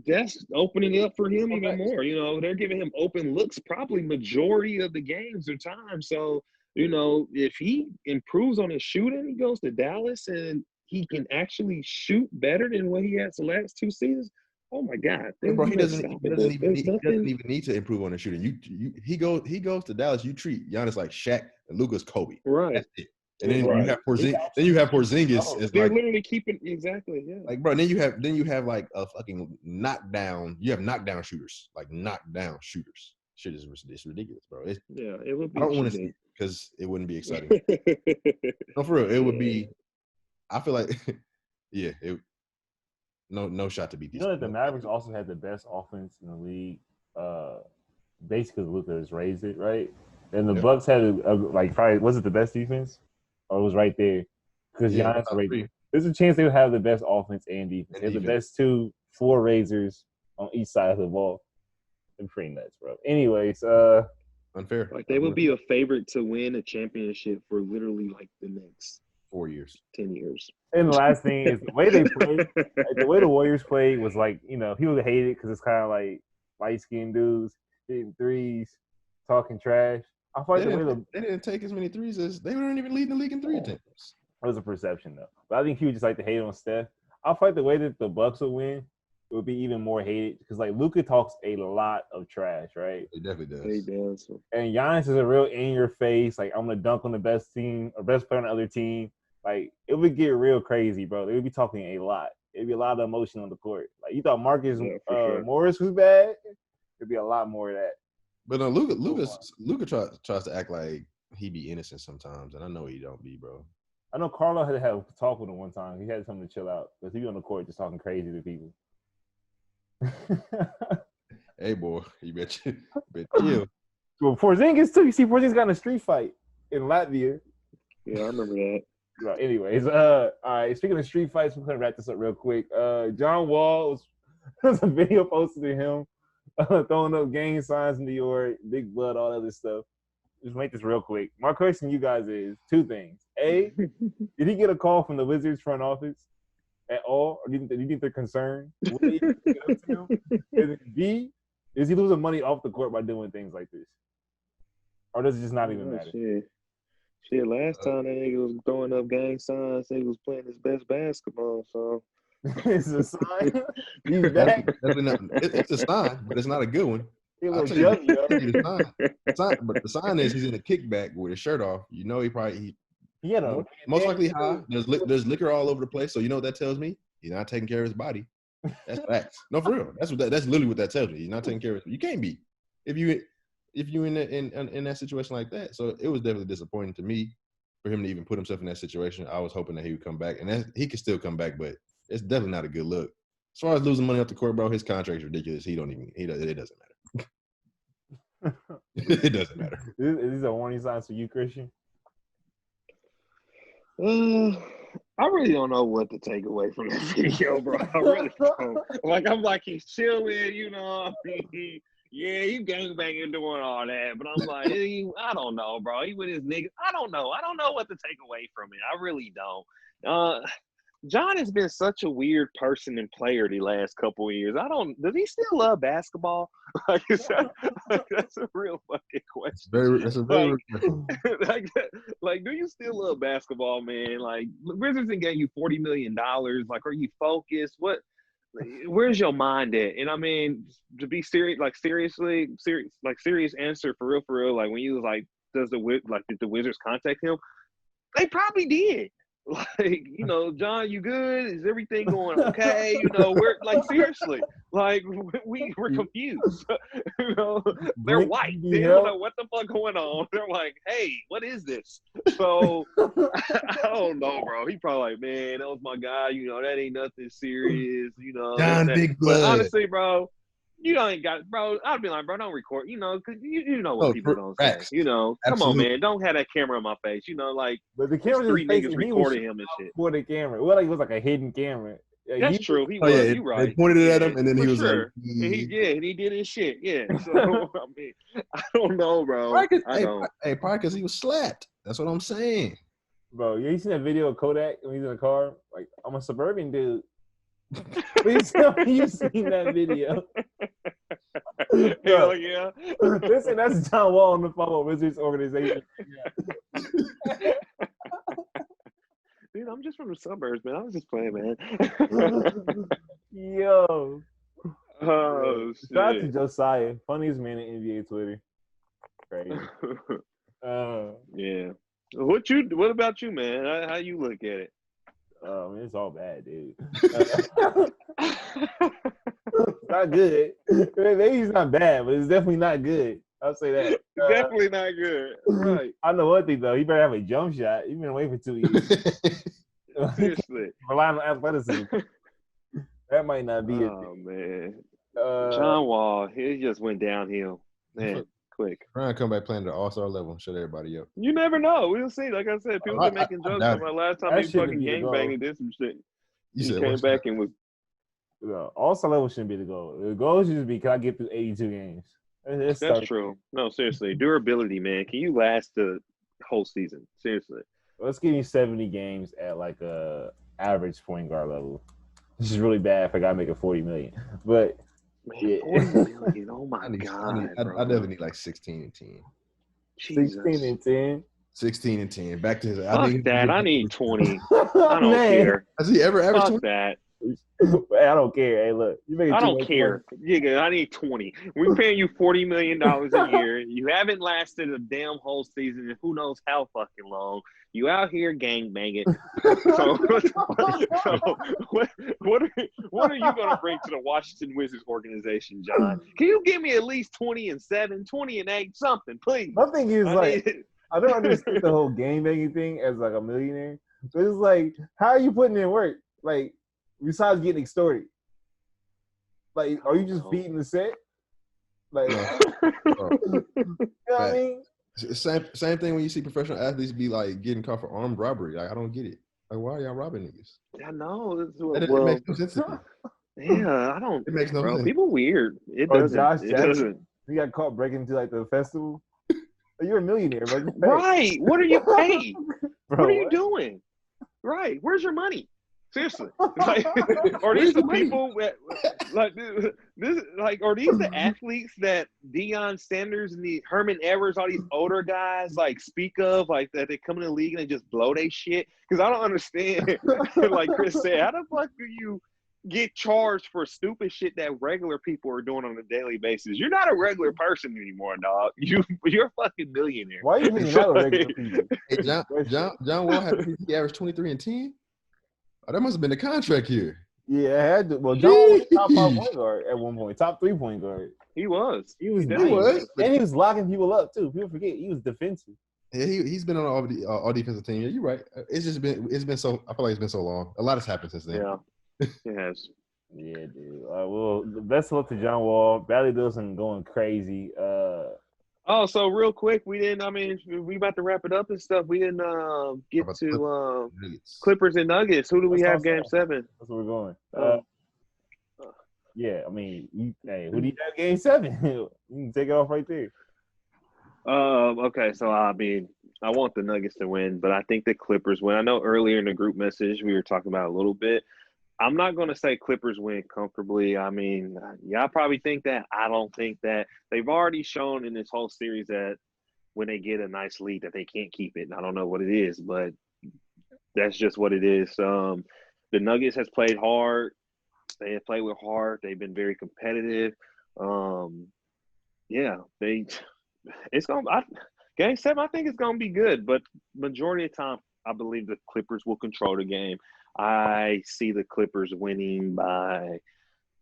that's opening up for him even more. They're giving him open looks probably majority of the games or time. So, if he improves on his shooting, he goes to Dallas and he can actually shoot better than what he has the last 2 seasons. Oh my God! Bro, he doesn't even need to improve on the shooting. He goes to Dallas. You treat Giannis like Shaq and Luka's Kobe. Right. That's it. And then you have Porzingis. As They're like, literally keeping exactly. Yeah. Like, bro, then you have like a fucking knockdown. You have knockdown shooters, like knockdown shooters. Shit is ridiculous, bro. It would be. I don't want to see it because it wouldn't be exciting. No, for real, it would be. I feel like, No shot to beat these. That the Mavericks also had the best offense in the league, basically because Luka has raised it, right? And the Bucks had probably, was it the best defense? Or it was right there? Because Giannis raised it. There's a chance they would have the best offense and defense. They're the best 2 floor raisers on each side of the ball. They're pretty nuts, bro. Anyways, unfair. Like, they would be a favorite to win a championship for literally like the next 4 years, 10 years. And the last thing is the way they played. The way the Warriors played was like, people hate it because it's kind of like light-skinned dudes hitting threes, talking trash. I feel like they didn't take as many threes as they weren't even leading the league in 3 attempts. It was a perception though, but I think he would just like to hate on Steph. I feel like the way that the Bucks would win, it would be even more hated because like Luka talks a lot of trash, right? He definitely does. He does. And Giannis is a real in your face, like, I'm gonna dunk on the best team or best player on the other team. Like, it would get real crazy, bro. They would be talking a lot. It'd be a lot of emotion on the court. Like, you thought Marcus Morris was bad? It'd be a lot more of that. But no, Luka tries to act like he be innocent sometimes, and I know he don't be, bro. I know Carlo had to have a talk with him one time. He had something to chill out because he be on the court just talking crazy to people. Hey, boy, you bet chill. Well, Porzingis too. You see, Porzingis got in a street fight in Latvia. Yeah, I remember that. Anyways, all right. Speaking of street fights, we're gonna wrap this up real quick. John Wall was a video posted of him throwing up gang signs in New York, big blood, all that other stuff. Just make this real quick. My question to you guys is 2 things. A, did he get a call from the Wizards front office at all? Or do you think they're concerned? And B, is he losing money off the court by doing things like this? Or does it just not even matter? Shit, last time that nigga was throwing up gang signs, he was playing his best basketball, so. It's a sign? He's back? It's a sign, but it's not a good one. But the sign is he's in a kickback with his shirt off. He had most likely high. There's liquor all over the place, so you know what that tells me? He's not taking care of his body. That's facts. No, for real. That's literally what that tells me. He's not taking care of it. You can't be. if you in that situation like that. So it was definitely disappointing to me for him to even put himself in that situation. I was hoping that he would come back, and he could still come back, but it's definitely not a good look. As far as losing money off the court, bro, his contract's ridiculous. It doesn't matter. It doesn't matter. Is this a warning sign for you, Christian? I really don't know what to take away from that video, bro. I really don't. I'm like, he's chilling, you know. Yeah, he gangbanging doing all that, but I'm like, I don't know, bro. He with his niggas. I don't know what to take away from it. I really don't. John has been such a weird person and player the last couple of years. Does he still love basketball? That's a real fucking question. That's a very do you still love basketball, man? Like, Wizards gave you $40 million. Like, are you focused? Where's your mind at? And I mean, to be serious, serious answer for real. Like, when you was like, did the Wizards contact him? They probably did. Like, you know, John, you good? Is everything going okay? You know, we're like, seriously, like, we're confused. You know, they're white. They don't know what the fuck going on. They're like, hey, what is this? So I don't know, bro. He probably like, man, that was my guy. You know, that ain't nothing serious. You know, John Big Blood. But honestly, bro, you ain't got, bro. I'd be like, bro, don't record. You know, because you know what people don't say. You know, Absolutely. Come on, man, don't have that camera in my face. You know, like, but the camera three niggas recording him and shit. For the camera, well, like it was like a hidden camera. That's true. He was. You right. They pointed it at him, and then he was like, and he did his shit. Yeah. So I mean, I don't know, bro. Probably because he was slapped. That's what I'm saying, bro. You seen that video of Kodak when he's in the car? Like, I'm a suburban dude. Please tell me you've seen that video. Hell yeah. Listen, that's John Wall on the phone with Wizards organization. Yeah. Dude, I'm just from the suburbs, man. I was just playing, man. Yo. Oh, shit. Shout out to Josiah. Funniest man in NBA Twitter. Crazy. Yeah. What about you, man? How you look at it? Man, it's all bad, dude. Not good. Maybe it's not bad, but it's definitely not good. I'll say that. Definitely not good. Right. I know one thing, though. He better have a jump shot. You've been away for 2 years. Seriously. Relying on athleticism. That might not be it. Oh, man. John Wall, he just went downhill. Man, quick. Trying to come back playing at the all-star level and shut everybody up. You never know. We'll see. Like I said, people been making jokes about last time he fucking gangbanging did some shit. He came back and was. All-star level shouldn't be the goal. The goal should just be, can I get through 82 games? That's true. No, seriously. Durability, man. Can you last the whole season? Seriously. Let's give you 70 games at like a average point guard level. This is really bad if I got to make it $40 million. But, man, yeah. $40 million. Oh, my God. I definitely need like 16 and 10. Jesus. 16 and 10? 16 and 10. Back to his. Fuck that. I need 20. I don't care. Has he ever averaged 20? Fuck that. I don't care. Hey, look. I don't care. Yeah, I need 20. We're paying you $40 million a year. You haven't lasted a damn whole season, and who knows how fucking long. You out here gangbanging. So what are you going to bring to the Washington Wizards organization, John? Can you give me at least 20-7, 20-8, something, please? My thing is, I don't understand the whole gangbanging thing as like a millionaire. But it's like, how are you putting in work? Like, besides getting extorted, like, are you just feeding the set? Like, you know what I mean? Same thing when you see professional athletes be like getting caught for armed robbery. Like, I don't get it. Like, why are y'all robbing niggas? I know. It makes no sense to me. Yeah, I don't. It makes no sense. People weird. It doesn't. Josh it Jackson, doesn't. he got caught breaking into like the festival. You're a millionaire, bro. Right. What are you paying? Bro, what are you doing? Right. Where's your money? Seriously, like, are these the people that, like this? Like, are these the athletes that Deion Sanders and the Herman Edwards, all these older guys, like speak of, like that they come in the league and they just blow they shit? Because I don't understand. Like Chris said, how the fuck do you get charged for stupid shit that regular people are doing on a daily basis? You're not a regular person anymore, dog. You're a fucking millionaire. Why are you hanging out with regular people? Hey, John Wall had he averaged 23 and 10. Oh, that must have been the contract here. Yeah, I had to. Well, John Wall was top 5 point guard at one point, top 3 point guard. He was. He was definitely nice, and he was locking people up too. People forget he was defensive. Yeah, he's been on all defensive team. Yeah, you're right. It's been so. I feel like it's been so long. A lot has happened since then. Yeah, it has. Yeah, dude. Well, the best of luck to John Wall. Bradley Beal's going crazy. Oh, so real quick, we didn't. I mean, we about to wrap it up and stuff. We didn't get to Clippers and Nuggets. Who do we have? Game 7. That's where we're going. Yeah, I mean, who do you have Game 7? You can take it off right there. Okay, so I mean, I want the Nuggets to win, but I think the Clippers win. I know earlier in the group message we were talking about a little bit. I'm not going to say Clippers win comfortably. I mean, y'all probably think that. I don't think that. They've already shown in this whole series that when they get a nice lead that they can't keep it. I don't know what it is, but that's just what it is. The Nuggets has played hard. They have played with heart. They've been very competitive. It's going to Game 7, I think it's going to be good, but majority of the time, I believe the Clippers will control the game. I see the Clippers winning by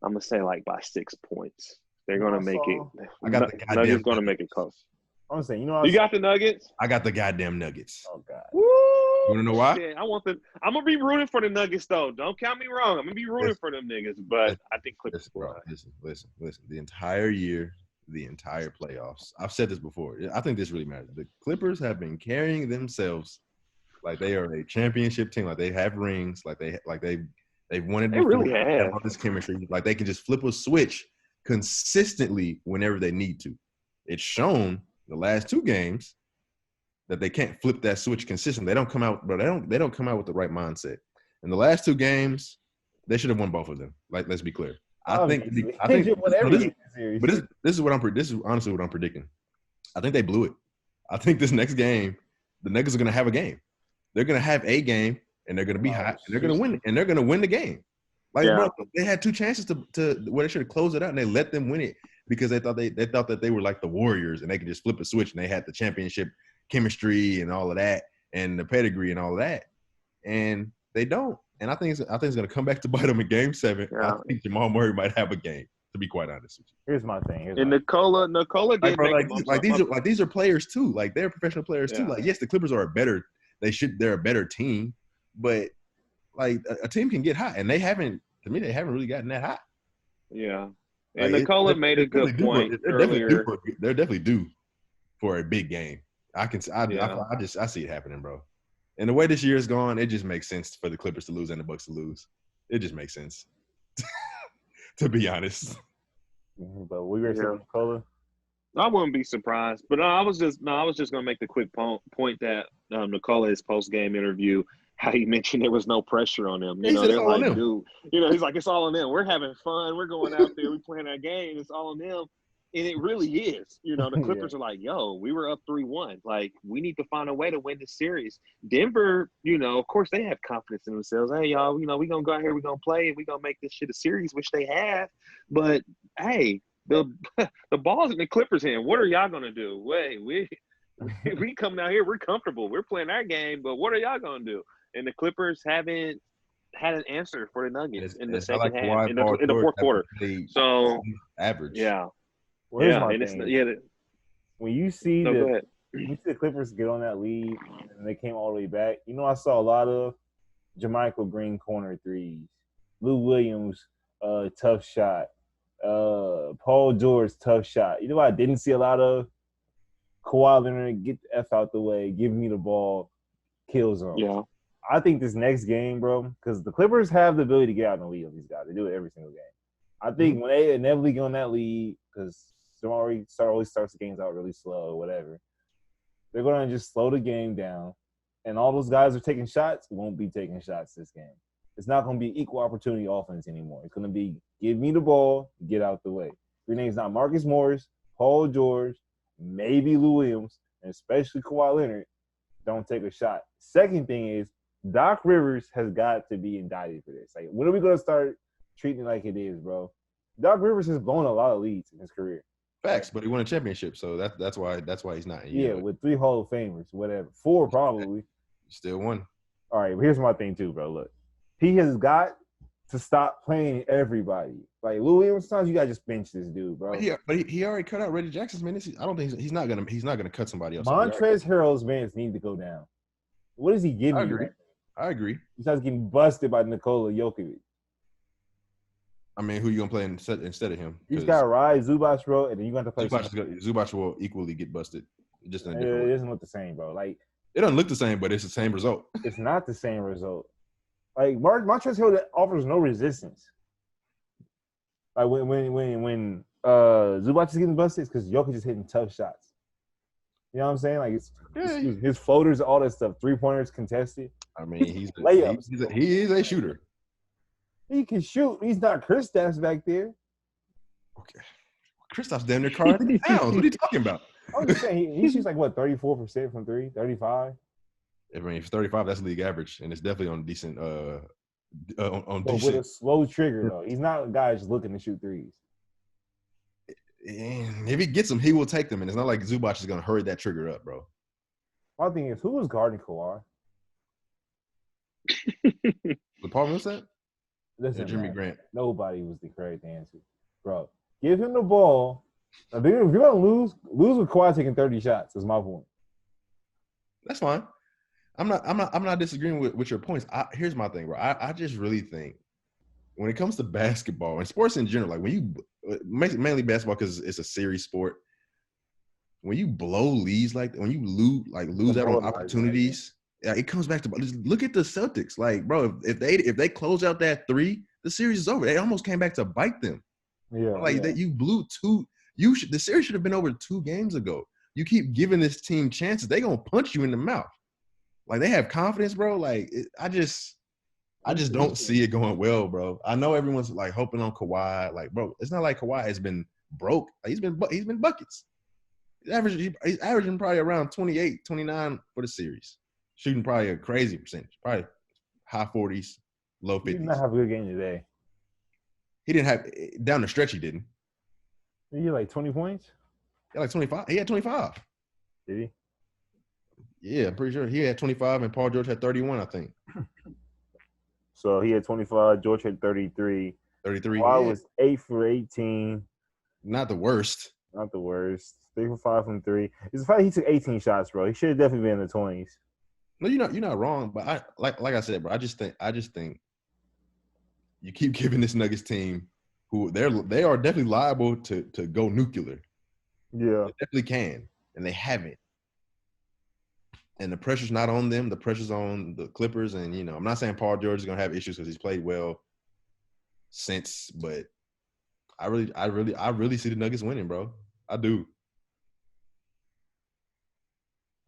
6 points. They're going to make it. I got the goddamn Nuggets going to make it close. I'm saying, you got the Nuggets? I got the goddamn Nuggets. Oh, God. Woo! You want to know why? Shit, I'm going to be rooting for the Nuggets, though. Don't count me wrong. I'm going to be rooting for them niggas, but I think Clippers will. Listen. The entire year, the entire playoffs. I've said this before. I think this really matters. The Clippers have been carrying themselves like they are a championship team, like they have rings, like they've won it. They really have all this chemistry. Like they can just flip a switch consistently whenever they need to. It's shown the last 2 games that they can't flip that switch consistently. They don't come out, but they don't come out with the right mindset. In the last 2 games, they should have won both of them. Like, let's be clear. I think this is honestly what I'm predicting. I think they blew it. I think this next game, the Nuggets are going to have a game. They're going to have a game, and they're going to be hot, and they're going to win, and they're going to win the game. Bro, they had 2 chances to where they should have closed it out, and they let them win it because they thought that they were like the Warriors, and they could just flip a switch, and they had the championship chemistry and all of that, and the pedigree and all of that, and they don't. And I think it's going to come back to bite them in Game 7. Yeah. I think Jamal Murray might have a game, to be quite honest with you. Here's my thing. Nikola did these are players too. Like they're professional players too. Like yes, the Clippers are they're a better team, but like a team can get hot, and they haven't really gotten that hot. Yeah, and like, Nikola made a good point earlier. They're definitely due for a big game. I see it happening, bro. And the way this year is gone, it just makes sense for the Clippers to lose and the Bucks to lose. It just makes sense, to be honest. But we were saying Nikola. I wouldn't be surprised, but I was just gonna make the quick point that Nikola, his post game interview, how he mentioned there was no pressure on him. They're like, dude, he's like, it's all on them. We're having fun. We're going out there. We playing our game. It's all on them. And it really is. The Clippers are like, yo, we were up 3-1. Like, we need to find a way to win this series. Denver, of course, they have confidence in themselves. Hey, y'all, we're going to go out here. We're going to play. And we're going to make this shit a series, which they have. But, hey, the ball's in the Clippers' hand. What are y'all going to do? Wait, we coming out here. We're comfortable. We're playing our game. But what are y'all going to do? And the Clippers haven't had an answer for the Nuggets in the second half, in the fourth quarter. So, average. Yeah. Well, here's my thing. When you see the Clippers get on that lead and they came all the way back, I saw a lot of Jermichael Green corner threes, Lou Williams, tough shot, Paul George, tough shot. You know what I didn't see a lot of? Kawhi Leonard, get the F out the way, give me the ball, kill zone. Yeah. I think this next game, bro, because the Clippers have the ability to get out in the lead of these guys. They do it every single game. I think when they inevitably get on that lead, because always starts the games out really slow or whatever, they're going to just slow the game down, and all those guys are taking shots won't be taking shots this game. It's not going to be equal opportunity offense anymore. It's going to be give me the ball, get out the way. Your name's not Marcus Morris, Paul George, maybe Lou Williams, and especially Kawhi Leonard. Don't take a shot. Second thing is Doc Rivers has got to be indicted for this. Like, when are we going to start treating it like it is, bro? Doc Rivers has blown a lot of leads in his career. Facts, but he won a championship, so that's why he's not. With 3 Hall of Famers, whatever, 4 probably. Still won. All right, but here's my thing too, bro. Look, he has got to stop playing everybody. Like Lou Williams, sometimes you gotta just bench this dude, bro. But he already cut out Reggie Jackson's minutes. I don't think he's not gonna cut somebody else. Montrezl Harrell's minutes need to go down. What is he giving you? I agree. Besides getting busted by Nikola Jokic. I mean, who you gonna play instead of him? He's got to ride Zubac, bro, and then you got to play. Zubac will equally get busted. Just in a different it way. doesn't look the same, bro. Like it doesn't look the same, but it's the same result. It's not the same result. Like Montrezl Harrell offers no resistance. Like when Zubac is getting busted, it's because Jokic is hitting tough shots. You know what I'm saying? Like his floaters, all that stuff, 3-pointers contested. I mean, he is a shooter. He can shoot. He's not Kristaps back there. Okay, Kristaps damn near Karl-Anthony Towns. What are you talking about? I'm just saying he shoots like what 34% from 3, 35. I mean, if 35, that's league average, and it's definitely on decent. On but decent. With a slow trigger though, he's not a guy just looking to shoot threes. And if he gets them, he will take them, and it's not like Zubac is going to hurry that trigger up, bro. My thing is, who was guarding Kawhi? The Paul Millsap? Jimmy Grant. Nobody was the correct answer, bro. Give him the ball. If you're gonna lose with Kawhi taking 30 shots. Is my point. That's fine. I'm not disagreeing with your points. Here's my thing, bro. I just really think when it comes to basketball and sports in general, like when you mainly basketball because it's a serious sport. When you blow leads when you lose out on opportunities, it comes back to look at the Celtics. Like, bro, if they close out that 3, the series is over. They almost came back to bite them. Yeah, that you blew 2. The series should have been over 2 games ago. You keep giving this team chances, they gonna punch you in the mouth. Like they have confidence, bro. Like I just don't see it going well, bro. I know everyone's like hoping on Kawhi. Like, bro, it's not like Kawhi has been broke. Like, he's been buckets. He's averaging probably around 28, 29 for the series. Shooting probably a crazy percentage. Probably high 40s, low 50s. He did not have a good game today. He didn't have – down the stretch he didn't. He had like 20 points? Yeah, like 25. He had 25. Did he? Yeah, I'm pretty sure. He had 25 and Paul George had 31, I think. So he had 25. George had 33. 33. Kawhi was 8 for 18. Not the worst. Not the worst. 3 for 5 from 3. It's the fact he took 18 shots, bro. He should have definitely been in the 20s. No, you're not wrong. But I like I said, bro. I just think you keep giving this Nuggets team, who they are definitely liable to go nuclear. Yeah, they definitely can, and they haven't. And the pressure's not on them. The pressure's on the Clippers. And I'm not saying Paul George is gonna have issues because he's played well since, but I really see the Nuggets winning, bro. I do.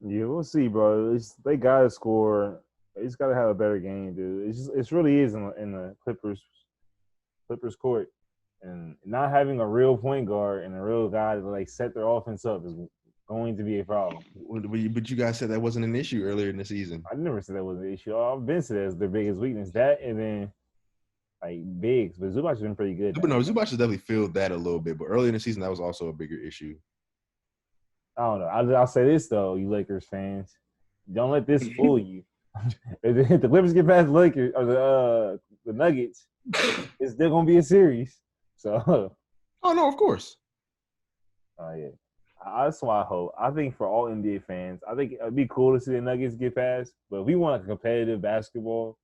Yeah, we'll see, bro. They gotta score. They just gotta have a better game, dude. It really is in the Clippers court, and not having a real point guard and a real guy to set their offense up is going to be a problem. But you guys said that wasn't an issue earlier in the season. I never said that was an issue. I've been said that's their biggest weakness. That and then bigs, but Zubac has been pretty good. But no, Zubac has definitely filled that a little bit. But earlier in the season, that was also a bigger issue. I don't know. I'll say this though, you Lakers fans, don't let this fool you. If the Clippers get past the Lakers or the Nuggets, it's still gonna be a series. So. Oh no, of course. Oh yeah. That's why I hope. I think for all NBA fans, I think it'd be cool to see the Nuggets get past. But if we want a competitive basketball,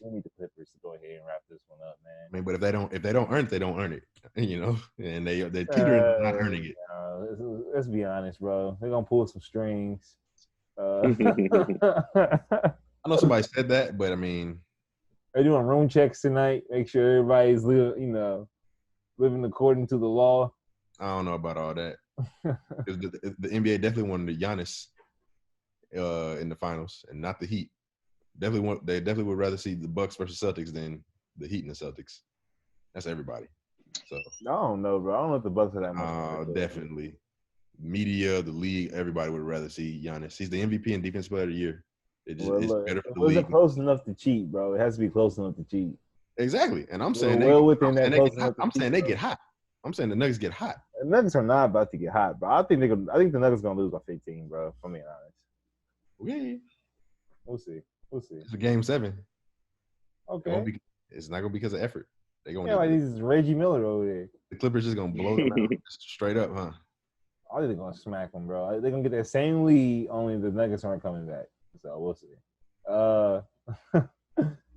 we need the Clippers to go ahead and wrap this one up, man. I mean, but if they don't earn it, they don't earn it. And they're teetering not earning it. Let's be honest, bro. They're gonna pull some strings. I know somebody said that, but I mean, they're doing room checks tonight. Make sure everybody's living according to the law. I don't know about all that. The NBA definitely wanted Giannis in the finals, and not the Heat. They definitely would rather see the Bucks versus Celtics than the Heat and the Celtics. That's everybody. So I don't know, bro. I don't know if the Bucks are that much. Definitely. Media, the league, everybody would rather see Giannis. He's the MVP and Defensive Player of the Year. It's better for the league. It wasn't close enough to cheat, bro. It has to be close enough to cheat. Exactly, and I'm saying they get hot. I'm saying the Nuggets get hot. The Nuggets are not about to get hot, bro. I think the Nuggets are gonna lose by 15, bro. If I'm being honest. Okay. We'll see. It's a game 7. Okay. It's not gonna be because of effort. They're gonna Yeah, like this is Reggie Miller over there. the Clippers just gonna blow them out straight up, huh? I think they're gonna smack them, bro. They're gonna get that same lead. Only the Nuggets aren't coming back, so we'll see.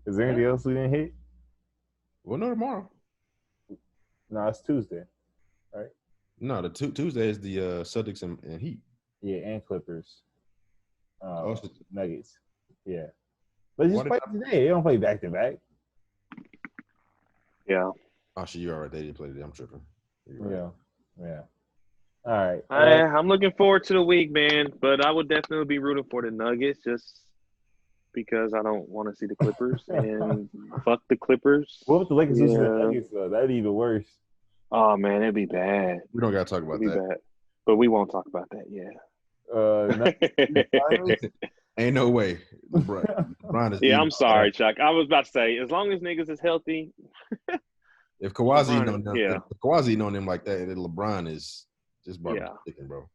Is there anything else we didn't hit? Well, no, tomorrow. No, it's Tuesday. No, the Tuesday is the Celtics and Heat. Yeah, and Clippers. So- Nuggets. Yeah. But just Why play today. They don't play back to back. Yeah. Oh, shit, you all right? They didn't play today. I'm tripping. You're right. Yeah. All right. I'm looking forward to the week, man. But I would definitely be rooting for the Nuggets just because I don't want to see the Clippers and fuck the Clippers. What if the Lakers lose to the Nuggets though? That'd be even worse. Oh man, it'd be bad. We don't gotta talk about It'd be that. bad. But we won't talk about that. Yeah. Ain't no way. LeBron is I'm sorry, Chuck. I was about to say, as long as niggas is healthy. If Kawhi eating on them, yeah. if Kawhi's eating on them like that, then LeBron is just barbecue chicken, bro.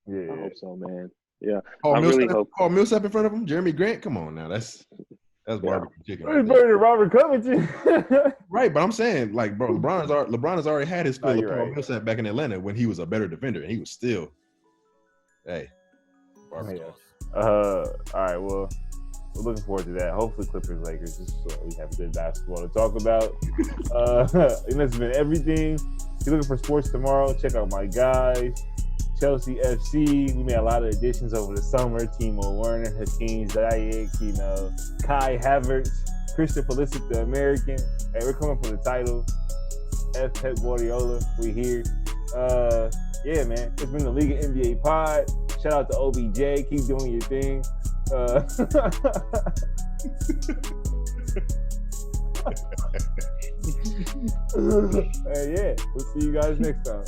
Yeah. I hope so, man. Yeah. Paul I Millsap, really hope. Paul Millsap in front of him. Jeremy Grant, come on now, that's barbecue chicken. Who's Right, there. burning Robert Covington? Right, but I'm saying, like, bro, LeBron has already had his fill of you're Paul right. Millsap back in Atlanta when he was a better defender, and he was still, hey, barbecue. All right. Well, we're looking forward to that. Hopefully, Clippers, Lakers, just so we have good basketball to talk about. And that's been everything. If you're looking for sports tomorrow, check out my guys. Chelsea FC. We made a lot of additions over the summer. Timo Werner, Hakeem Ziyech, Kai Havertz, Christian Pulisic, the American. Hey, we're coming for the title. F. Pep Guardiola. We here. Yeah, man. It's been the League of NBA pod. Shout out to OBJ. Keep doing your thing. Yeah, we'll see you guys next time.